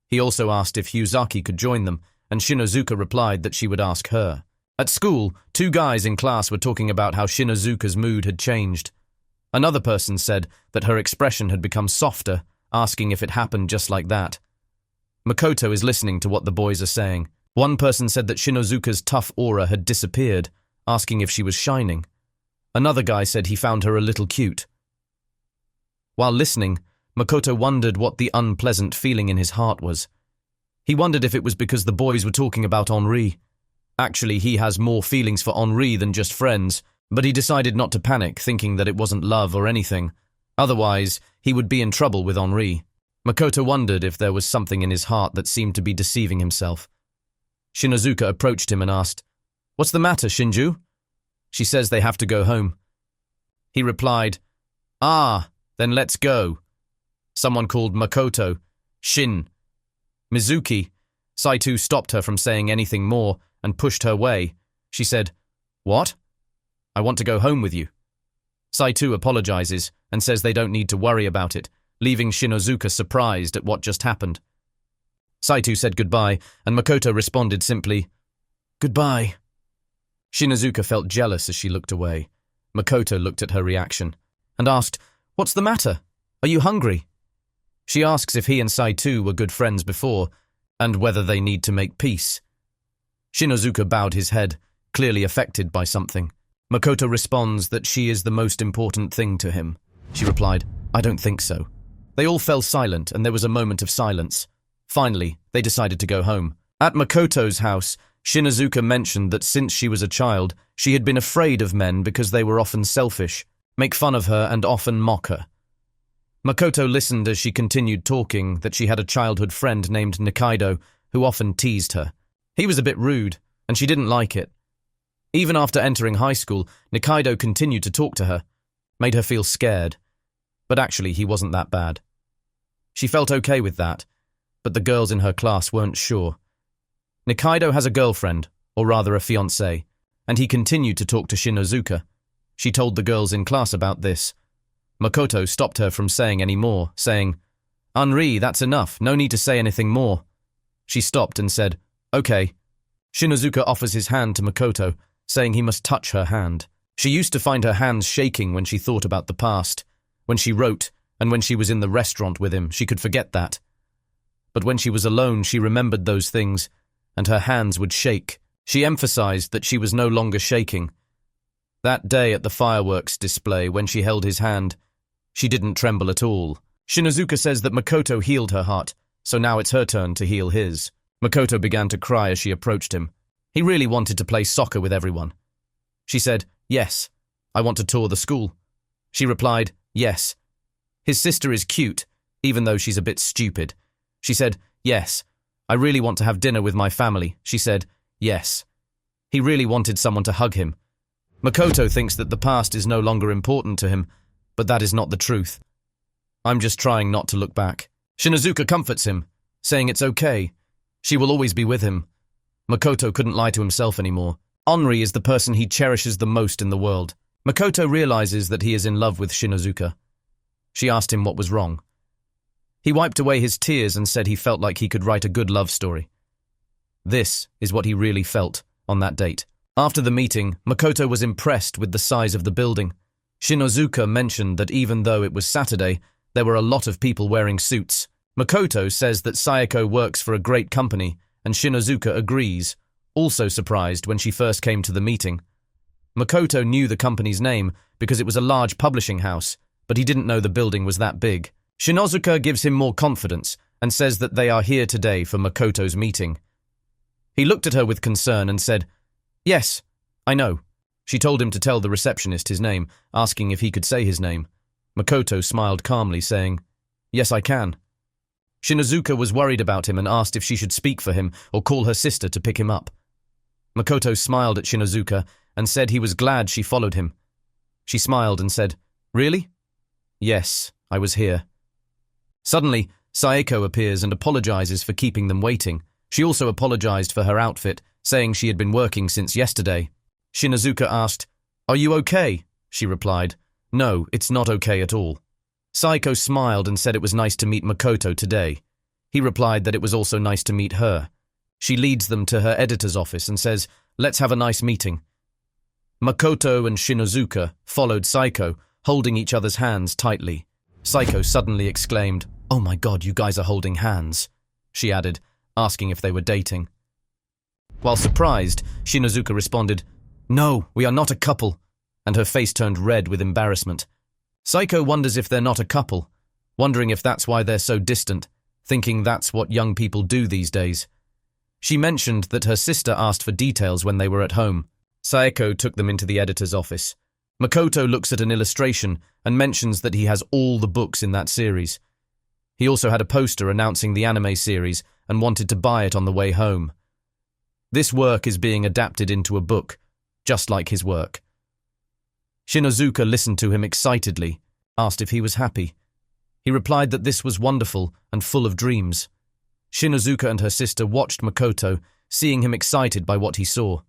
He also asked if Hyuzaki could join them, and Shinozuka replied that she would ask her. At school, 2 guys in class were talking about how Shinozuka's mood had changed. Another person said that her expression had become softer, asking if it happened just like that. Makoto is listening to what the boys are saying. One person said that Shinozuka's tough aura had disappeared, asking if she was shining. Another guy said he found her a little cute. While listening, Makoto wondered what the unpleasant feeling in his heart was. He wondered if it was because the boys were talking about Henri. Actually, he has more feelings for Henri than just friends, but he decided not to panic, thinking that it wasn't love or anything. Otherwise, he would be in trouble with Henri. Makoto wondered if there was something in his heart that seemed to be deceiving himself. Shinozuka approached him and asked, "What's the matter, Shinju?" She says they have to go home. He replied, "Ah, then let's go." Someone called Makoto, Shin. Mizuki. Saito stopped her from saying anything more and pushed her way. She said, "What? I want to go home with you." Saito apologizes and says they don't need to worry about it, leaving Shinozuka surprised at what just happened. Saito said goodbye, and Makoto responded simply, "Goodbye." Shinozuka felt jealous as she looked away. Makoto looked at her reaction and asked, What's the matter? Are you hungry? She asks if he and Saito were good friends before, and whether they need to make peace. Shinozuka bowed his head, clearly affected by something. Makoto responds that she is the most important thing to him. She replied, I don't think so. They all fell silent, and there was a moment of silence. Finally, they decided to go home. At Makoto's house, Shinozuka mentioned that since she was a child, she had been afraid of men because they were often selfish, make fun of her, and often mock her. Makoto listened as she continued talking that she had a childhood friend named Nikaido who often teased her. He was a bit rude, and she didn't like it. Even after entering high school, Nikaido continued to talk to her, made her feel scared. But actually, he wasn't that bad. She felt okay with that, but the girls in her class weren't sure. Nikaido has a girlfriend, or rather a fiancé, and he continued to talk to Shinozuka. She told the girls in class about this. Makoto stopped her from saying any more, saying, Henri, that's enough, no need to say anything more. She stopped and said, Okay. Shinozuka offers his hand to Makoto, saying he must touch her hand. She used to find her hands shaking when she thought about the past. When she wrote, and when she was in the restaurant with him, she could forget that. But when she was alone, she remembered those things, and her hands would shake. She emphasized that she was no longer shaking. That day at the fireworks display, when she held his hand, she didn't tremble at all. Shinozuka says that Makoto healed her heart, so now it's her turn to heal his. Makoto began to cry as she approached him. He really wanted to play soccer with everyone. She said, Yes, I want to tour the school. She replied, Yes. His sister is cute, even though she's a bit stupid. She said, Yes. I really want to have dinner with my family. She said, Yes. He really wanted someone to hug him. Makoto thinks that the past is no longer important to him, but that is not the truth. I'm just trying not to look back. Shinozuka comforts him, saying it's okay. She will always be with him. Makoto couldn't lie to himself anymore. Henri is the person he cherishes the most in the world. Makoto realizes that he is in love with Shinozuka. She asked him what was wrong. He wiped away his tears and said he felt like he could write a good love story. This is what he really felt on that date. After the meeting, Makoto was impressed with the size of the building. Shinozuka mentioned that even though it was Saturday, there were a lot of people wearing suits. Makoto says that Sayako works for a great company, and Shinozuka agrees, also surprised when she first came to the meeting. Makoto knew the company's name because it was a large publishing house, but he didn't know the building was that big. Shinozuka gives him more confidence and says that they are here today for Makoto's meeting. He looked at her with concern and said, Yes, I know. She told him to tell the receptionist his name, asking if he could say his name. Makoto smiled calmly, saying, Yes, I can. Shinozuka was worried about him and asked if she should speak for him or call her sister to pick him up. Makoto smiled at Shinozuka and said he was glad she followed him. She smiled and said, Really? Yes, I was here. Suddenly, Sayako appears and apologizes for keeping them waiting. She also apologized for her outfit, saying she had been working since yesterday. Shinozuka asked, Are you okay? She replied, No, it's not okay at all. Sayako smiled and said it was nice to meet Makoto today. He replied that it was also nice to meet her. She leads them to her editor's office and says, Let's have a nice meeting. Makoto and Shinozuka followed Sayako, holding each other's hands tightly. Sayako suddenly exclaimed, Oh my god, you guys are holding hands, she added, asking if they were dating. While surprised, Shinozuka responded, No, we are not a couple, and her face turned red with embarrassment. Sayako wonders if they're not a couple, wondering if that's why they're so distant, thinking that's what young people do these days. She mentioned that her sister asked for details when they were at home. Sayako took them into the editor's office. Makoto looks at an illustration and mentions that he has all the books in that series. He also had a poster announcing the anime series and wanted to buy it on the way home. This work is being adapted into a book, just like his work. Shinozuka listened to him excitedly, asked if he was happy. He replied that this was wonderful and full of dreams. Shinozuka and her sister watched Makoto, seeing him excited by what he saw.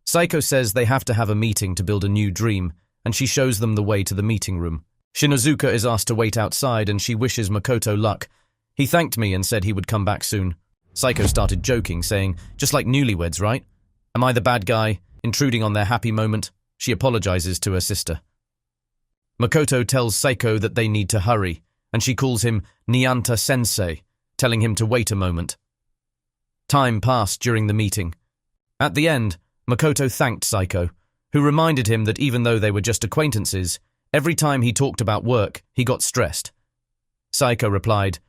Sayako says they have to have a meeting to build a new dream, and she shows them the way to the meeting room. Shinozuka is asked to wait outside and she wishes Makoto luck. He thanked me and said he would come back soon. Sayako started joking, saying, Just like newlyweds, right? Am I the bad guy, intruding on their happy moment? She apologizes to her sister. Makoto tells Seiko that they need to hurry, and she calls him Nianta-sensei, telling him to wait a moment. Time passed during the meeting. At the end, Makoto thanked Seiko, who reminded him that even though they were just acquaintances, every time he talked about work, he got stressed. Seiko replied,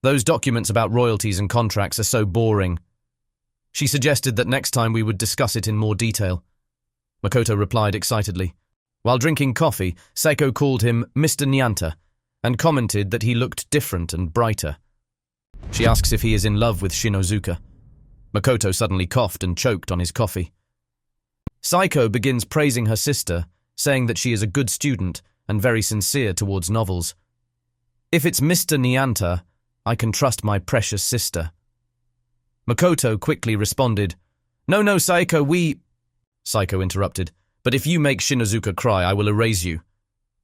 "Those documents about royalties and contracts are so boring." She suggested that next time we would discuss it in more detail. Makoto replied excitedly. While drinking coffee, Seiko called him Mr. Nianta and commented that he looked different and brighter. She asks if he is in love with Shinozuka. Makoto suddenly coughed and choked on his coffee. Seiko begins praising her sister, saying that she is a good student and very sincere towards novels. "If it's Mr. Nianta, I can trust my precious sister." Makoto quickly responded, No, Seiko, Seiko interrupted, "But if you make Shinozuka cry, I will erase you."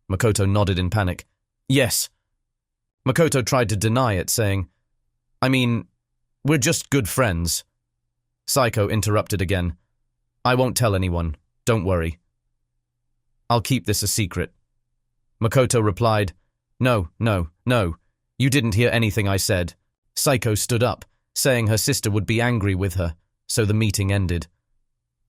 Makoto nodded in panic. "Yes." Makoto tried to deny it, saying, "I mean, we're just good friends." Seiko interrupted again. "I won't tell anyone, don't worry. I'll keep this a secret." Makoto replied, No, you didn't hear anything I said." Seiko stood up, saying her sister would be angry with her, so the meeting ended.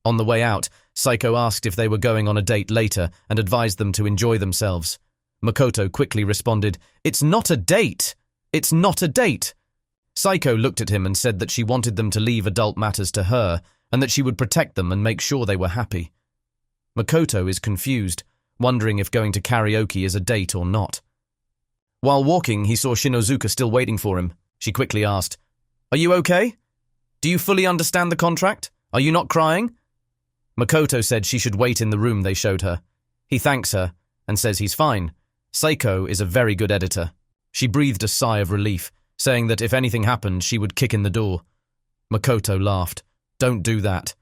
On the way out, Seiko asked if they were going on a date later and advised them to enjoy themselves. Makoto quickly responded, "It's not a date! It's not a date!" Seiko looked at him and said that she wanted them to leave adult matters to her and that she would protect them and make sure they were happy. Makoto is confused, wondering if going to karaoke is a date or not. While walking, he saw Shinozuka still waiting for him. She quickly asked, "Are you okay? Do you fully understand the contract? Are you not crying?" Makoto said she should wait in the room they showed her. He thanks her and says he's fine. Seiko is a very good editor. She breathed a sigh of relief, saying that if anything happened, she would kick in the door. Makoto laughed. "Don't do that."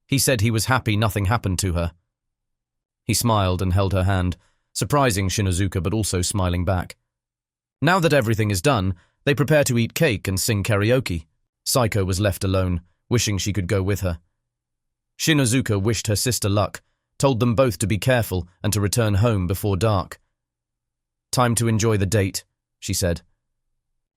He said he was happy nothing happened to her. He smiled and held her hand, surprising Shinozuka but also smiling back. Now that everything is done, they prepare to eat cake and sing karaoke. Seiko was left alone, wishing she could go with her. Shinozuka wished her sister luck, told them both to be careful and to return home before dark. "Time to enjoy the date," she said.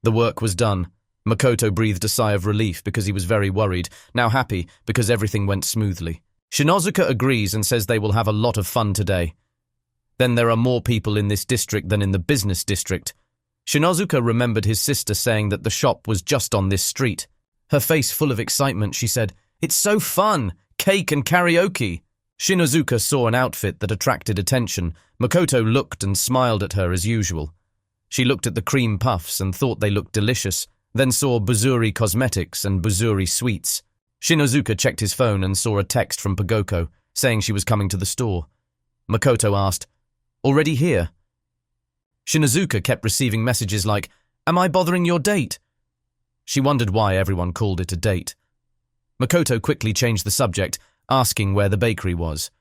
The work was done. Makoto breathed a sigh of relief because he was very worried, now happy because everything went smoothly. Shinozuka agrees and says they will have a lot of fun today. Then there are more people in this district than in the business district. Shinozuka remembered his sister saying that the shop was just on this street. Her face full of excitement, she said, "It's so fun! Cake and karaoke!" Shinozuka saw an outfit that attracted attention. Makoto looked and smiled at her as usual. She looked at the cream puffs and thought they looked delicious, then saw Buzuri Cosmetics and Buzuri Sweets. Shinozuka checked his phone and saw a text from Pagoko, saying she was coming to the store. Makoto asked, "Already here?" Shinozuka kept receiving messages like, "Am I bothering your date?" She wondered why everyone called it a date. Makoto quickly changed the subject, asking where the bakery was.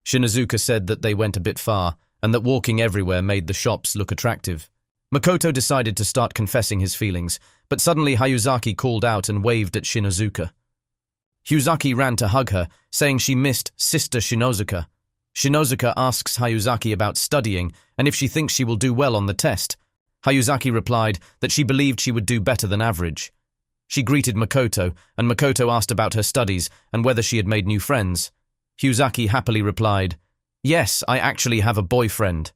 Shinozuka said that they went a bit far and that walking everywhere made the shops look attractive. Makoto decided to start confessing his feelings, but suddenly Hayuzaki called out and waved at Shinozuka. Hayuzaki ran to hug her, saying she missed Sister Shinozuka. Shinozuka asks Hayuzaki about studying and if she thinks she will do well on the test. Hayuzaki replied that she believed she would do better than average. She greeted Makoto, and Makoto asked about her studies and whether she had made new friends. Hayuzaki happily replied, "Yes, I actually have a boyfriend."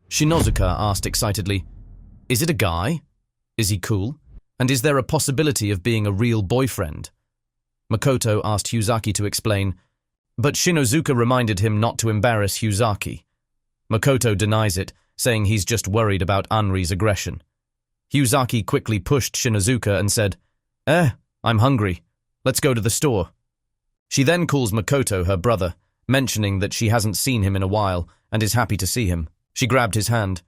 Shinozuka asked excitedly, "Is it a guy? Is he cool? And is there a possibility of being a real boyfriend?" Makoto asked Hayuzaki to explain, but Shinozuka reminded him not to embarrass Hayuzaki. Makoto denies it, saying he's just worried about Anri's aggression. Hayuzaki quickly pushed Shinozuka and said, I'm hungry. Let's go to the store." She then calls Makoto her brother, mentioning that she hasn't seen him in a while and is happy to see him. She grabbed his hand.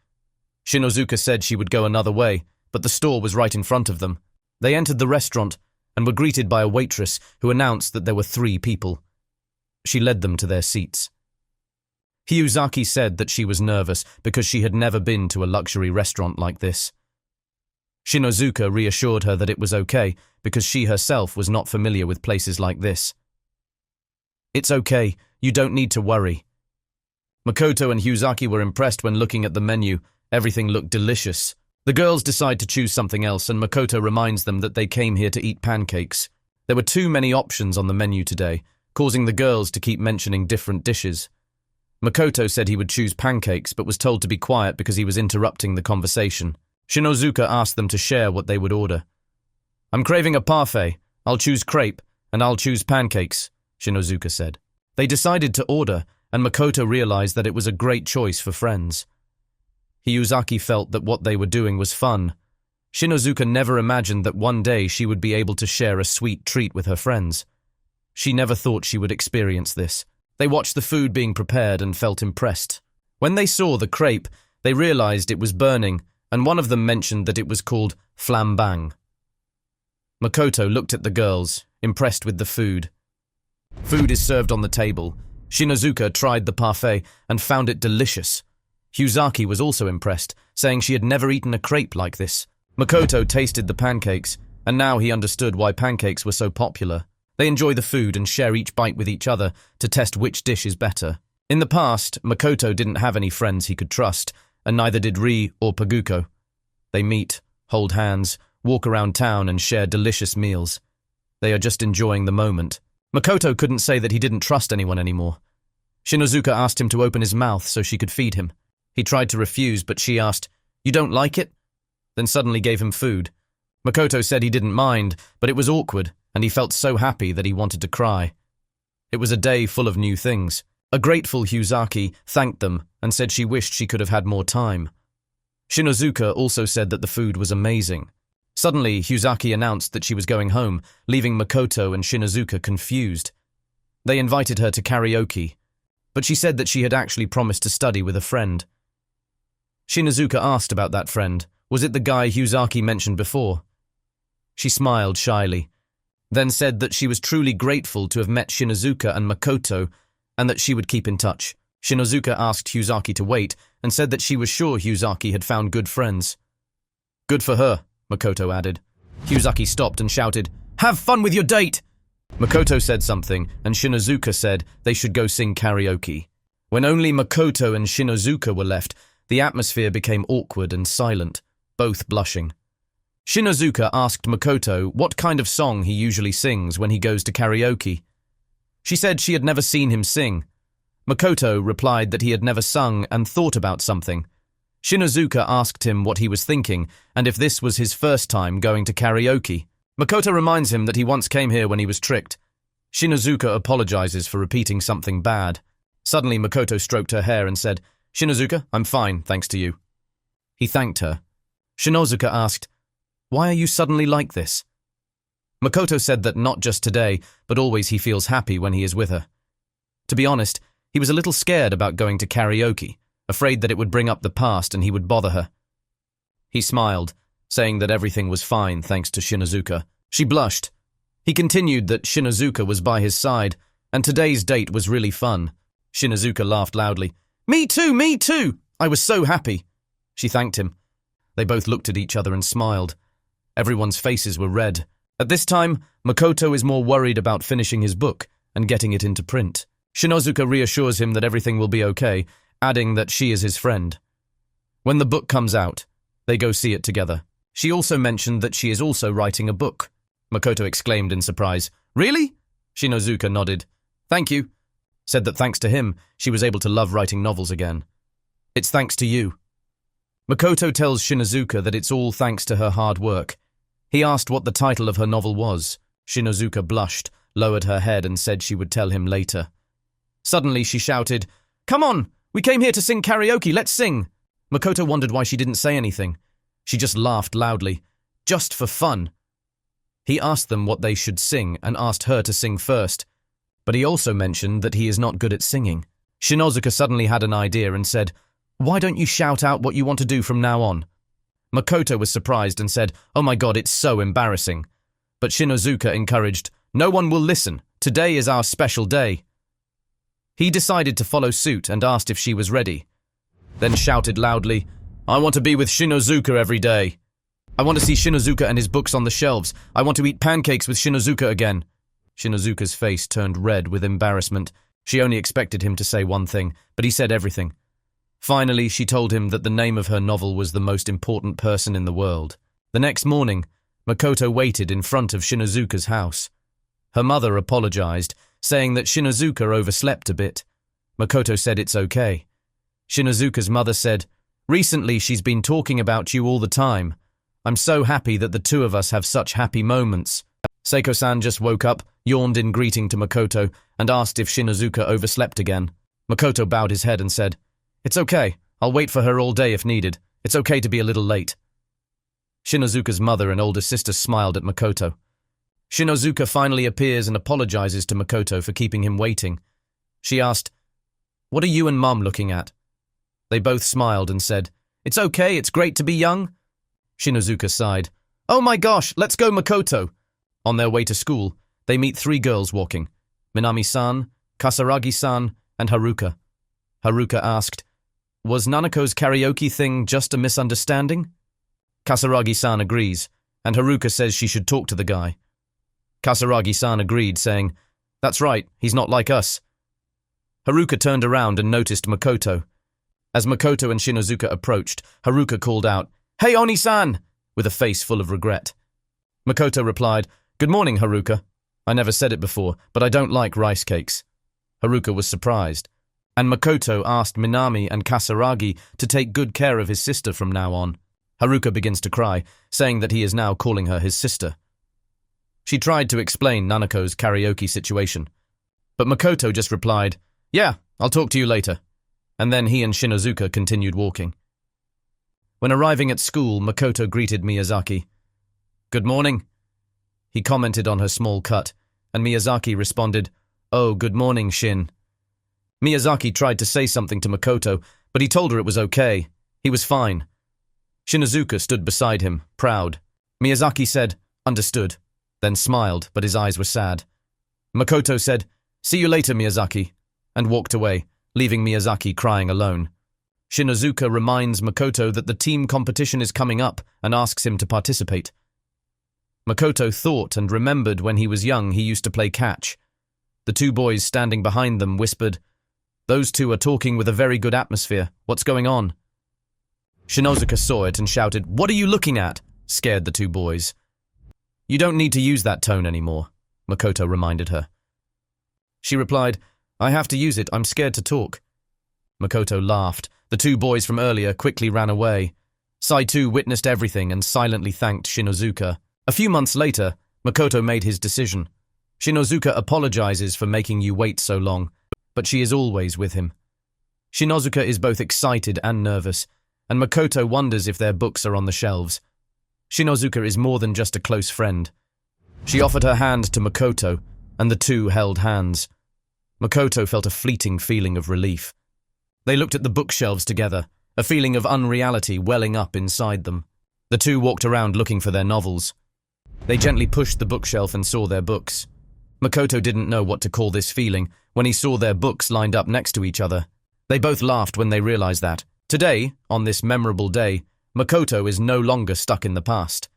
Shinozuka said she would go another way, but the store was right in front of them. They entered the restaurant and were greeted by a waitress who announced that there were 3 people. She led them to their seats. Hayuzaki said that she was nervous because she had never been to a luxury restaurant like this. Shinozuka reassured her that it was okay because she herself was not familiar with places like this. "It's okay, you don't need to worry." Makoto and Hyuzaki were impressed when looking at the menu. Everything looked delicious. The girls decide to choose something else, and Makoto reminds them that they came here to eat pancakes. There were too many options on the menu today, causing the girls to keep mentioning different dishes. Makoto said he would choose pancakes, but was told to be quiet because he was interrupting the conversation. Shinozuka asked them to share what they would order. "I'm craving a parfait. I'll choose crepe, and I'll choose pancakes," Shinozuka said. They decided to order, and Makoto realized that it was a great choice for friends. Hyuzaki felt that what they were doing was fun. Shinozuka never imagined that one day she would be able to share a sweet treat with her friends. She never thought she would experience this. They watched the food being prepared and felt impressed. When they saw the crepe, they realized it was burning, and one of them mentioned that it was called flambang. Makoto looked at the girls, impressed with the food. Food is served on the table. Shinozuka tried the parfait and found it delicious. Hyuzaki was also impressed, saying she had never eaten a crepe like this. Makoto tasted the pancakes, and now he understood why pancakes were so popular. They enjoy the food and share each bite with each other to test which dish is better. In the past, Makoto didn't have any friends he could trust, and neither did Ri or Paguko. They meet, hold hands, walk around town and share delicious meals. They are just enjoying the moment. Makoto couldn't say that he didn't trust anyone anymore. Shinozuka asked him to open his mouth so she could feed him. He tried to refuse, but she asked, "You don't like it?" Then suddenly gave him food. Makoto said he didn't mind, but it was awkward, and he felt so happy that he wanted to cry. It was a day full of new things. A grateful Hyuzaki thanked them and said she wished she could have had more time. Shinozuka also said that the food was amazing. Suddenly, Hyuzaki announced that she was going home, leaving Makoto and Shinozuka confused. They invited her to karaoke, but she said that she had actually promised to study with a friend. Shinozuka asked about that friend. Was it the guy Hyuzaki mentioned before? She smiled shyly, then said that she was truly grateful to have met Shinozuka and Makoto, and that she would keep in touch. Shinozuka asked Hyuzaki to wait, and said that she was sure Hyuzaki had found good friends. "Good for her," Makoto added. Hyuzaki stopped and shouted, "Have fun with your date!" Makoto said something, and Shinozuka said they should go sing karaoke. When only Makoto and Shinozuka were left, the atmosphere became awkward and silent, both blushing. Shinozuka asked Makoto what kind of song he usually sings when he goes to karaoke. She said she had never seen him sing. Makoto replied that he had never sung and thought about something. Shinozuka asked him what he was thinking and if this was his first time going to karaoke. Makoto reminds him that he once came here when he was tricked. Shinozuka apologizes for repeating something bad. Suddenly Makoto stroked her hair and said, "Shinozuka, I'm fine, thanks to you." He thanked her. Shinozuka asked, "Why are you suddenly like this?" Makoto said that not just today, but always he feels happy when he is with her. To be honest, he was a little scared about going to karaoke, afraid that it would bring up the past and he would bother her. He smiled, saying that everything was fine thanks to Shinozuka. She blushed. He continued that Shinozuka was by his side, and today's date was really fun. Shinozuka laughed loudly. Me too! I was so happy." She thanked him. They both looked at each other and smiled. Everyone's faces were red. At this time, Makoto is more worried about finishing his book and getting it into print. Shinozuka reassures him that everything will be okay, adding that she is his friend. When the book comes out, they go see it together. She also mentioned that she is also writing a book. Makoto exclaimed in surprise, "Really?" Shinozuka nodded. "Thank you." Said that thanks to him, she was able to love writing novels again. "It's thanks to you." Makoto tells Shinozuka that it's all thanks to her hard work. He asked what the title of her novel was. Shinozuka blushed, lowered her head and said she would tell him later. Suddenly she shouted, "Come on! We came here to sing karaoke, let's sing!" Makoto wondered why she didn't say anything. She just laughed loudly. Just for fun. He asked them what they should sing and asked her to sing first. But he also mentioned that he is not good at singing. Shinozuka suddenly had an idea and said, "Why don't you shout out what you want to do from now on?" Makoto was surprised and said, "Oh my god, it's so embarrassing." But Shinozuka encouraged, "No one will listen. Today is our special day." He decided to follow suit and asked if she was ready. Then shouted loudly, "I want to be with Shinozuka every day. I want to see Shinozuka and his books on the shelves. I want to eat pancakes with Shinozuka again." Shinozuka's face turned red with embarrassment. She only expected him to say one thing, but he said everything. Finally, she told him that the name of her novel was The Most Important Person in the World. The next morning, Makoto waited in front of Shinozuka's house. Her mother apologized, saying that Shinozuka overslept a bit. Makoto said it's okay. Shinozuka's mother said, "Recently she's been talking about you all the time. I'm so happy that the two of us have such happy moments." Seiko-san just woke up, yawned in greeting to Makoto, and asked if Shinozuka overslept again. Makoto bowed his head and said, "It's okay. I'll wait for her all day if needed. It's okay to be a little late." Shinozuka's mother and older sister smiled at Makoto. Shinozuka finally appears and apologizes to Makoto for keeping him waiting. She asked, "What are you and Mum looking at?" They both smiled and said, "It's okay, it's great to be young." Shinozuka sighed. "Oh my gosh, let's go, Makoto." On their way to school, they meet three girls walking: Minami-san, Kasaragi-san, and Haruka. Haruka asked, "Was Nanako's karaoke thing just a misunderstanding?" Kasaragi-san agrees, and Haruka says she should talk to the guy. Kasaragi-san agreed, saying, "That's right, he's not like us." Haruka turned around and noticed Makoto. As Makoto and Shinozuka approached, Haruka called out, "Hey, Oni-san!" with a face full of regret. Makoto replied, "Good morning, Haruka. I never said it before, but I don't like rice cakes." Haruka was surprised, and Makoto asked Minami and Kasaragi to take good care of his sister from now on. Haruka begins to cry, saying that he is now calling her his sister. She tried to explain Nanako's karaoke situation, but Makoto just replied, "Yeah, I'll talk to you later." And then he and Shinozuka continued walking. When arriving at school, Makoto greeted Miyazaki. "Good morning." He commented on her small cut, and Miyazaki responded, "Oh, good morning, Shin." Miyazaki tried to say something to Makoto, but he told her it was okay. He was fine. Shinozuka stood beside him, proud. Miyazaki said, "Understood," then smiled, but his eyes were sad. Makoto said, "See you later, Miyazaki," and walked away, leaving Miyazaki crying alone. Shinozuka reminds Makoto that the team competition is coming up and asks him to participate. Makoto thought and remembered when he was young he used to play catch. The two boys standing behind them whispered, "Those two are talking with a very good atmosphere. What's going on?" Shinozuka saw it and shouted, "What are you looking at?" scared the two boys. "You don't need to use that tone anymore," Makoto reminded her. She replied, "I have to use it. I'm scared to talk." Makoto laughed. The two boys from earlier quickly ran away. Saito witnessed everything and silently thanked Shinozuka. A few months later, Makoto made his decision. Shinozuka apologizes for making you wait so long, but she is always with him. Shinozuka is both excited and nervous, and Makoto wonders if their books are on the shelves. Shinozuka is more than just a close friend. She offered her hand to Makoto, and the two held hands. Makoto felt a fleeting feeling of relief. They looked at the bookshelves together, a feeling of unreality welling up inside them. The two walked around looking for their novels. They gently pushed the bookshelf and saw their books. Makoto didn't know what to call this feeling when he saw their books lined up next to each other. They both laughed when they realized that. Today, on this memorable day, Makoto is no longer stuck in the past.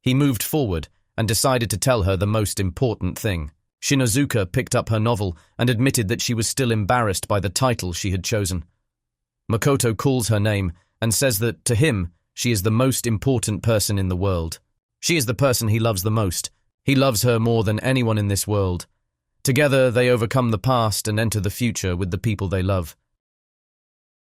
He moved forward and decided to tell her the most important thing. Shinozuka picked up her novel and admitted that she was still embarrassed by the title she had chosen. Makoto calls her name and says that, to him, she is the most important person in the world. She is the person he loves the most. He loves her more than anyone in this world. Together, they overcome the past and enter the future with the people they love.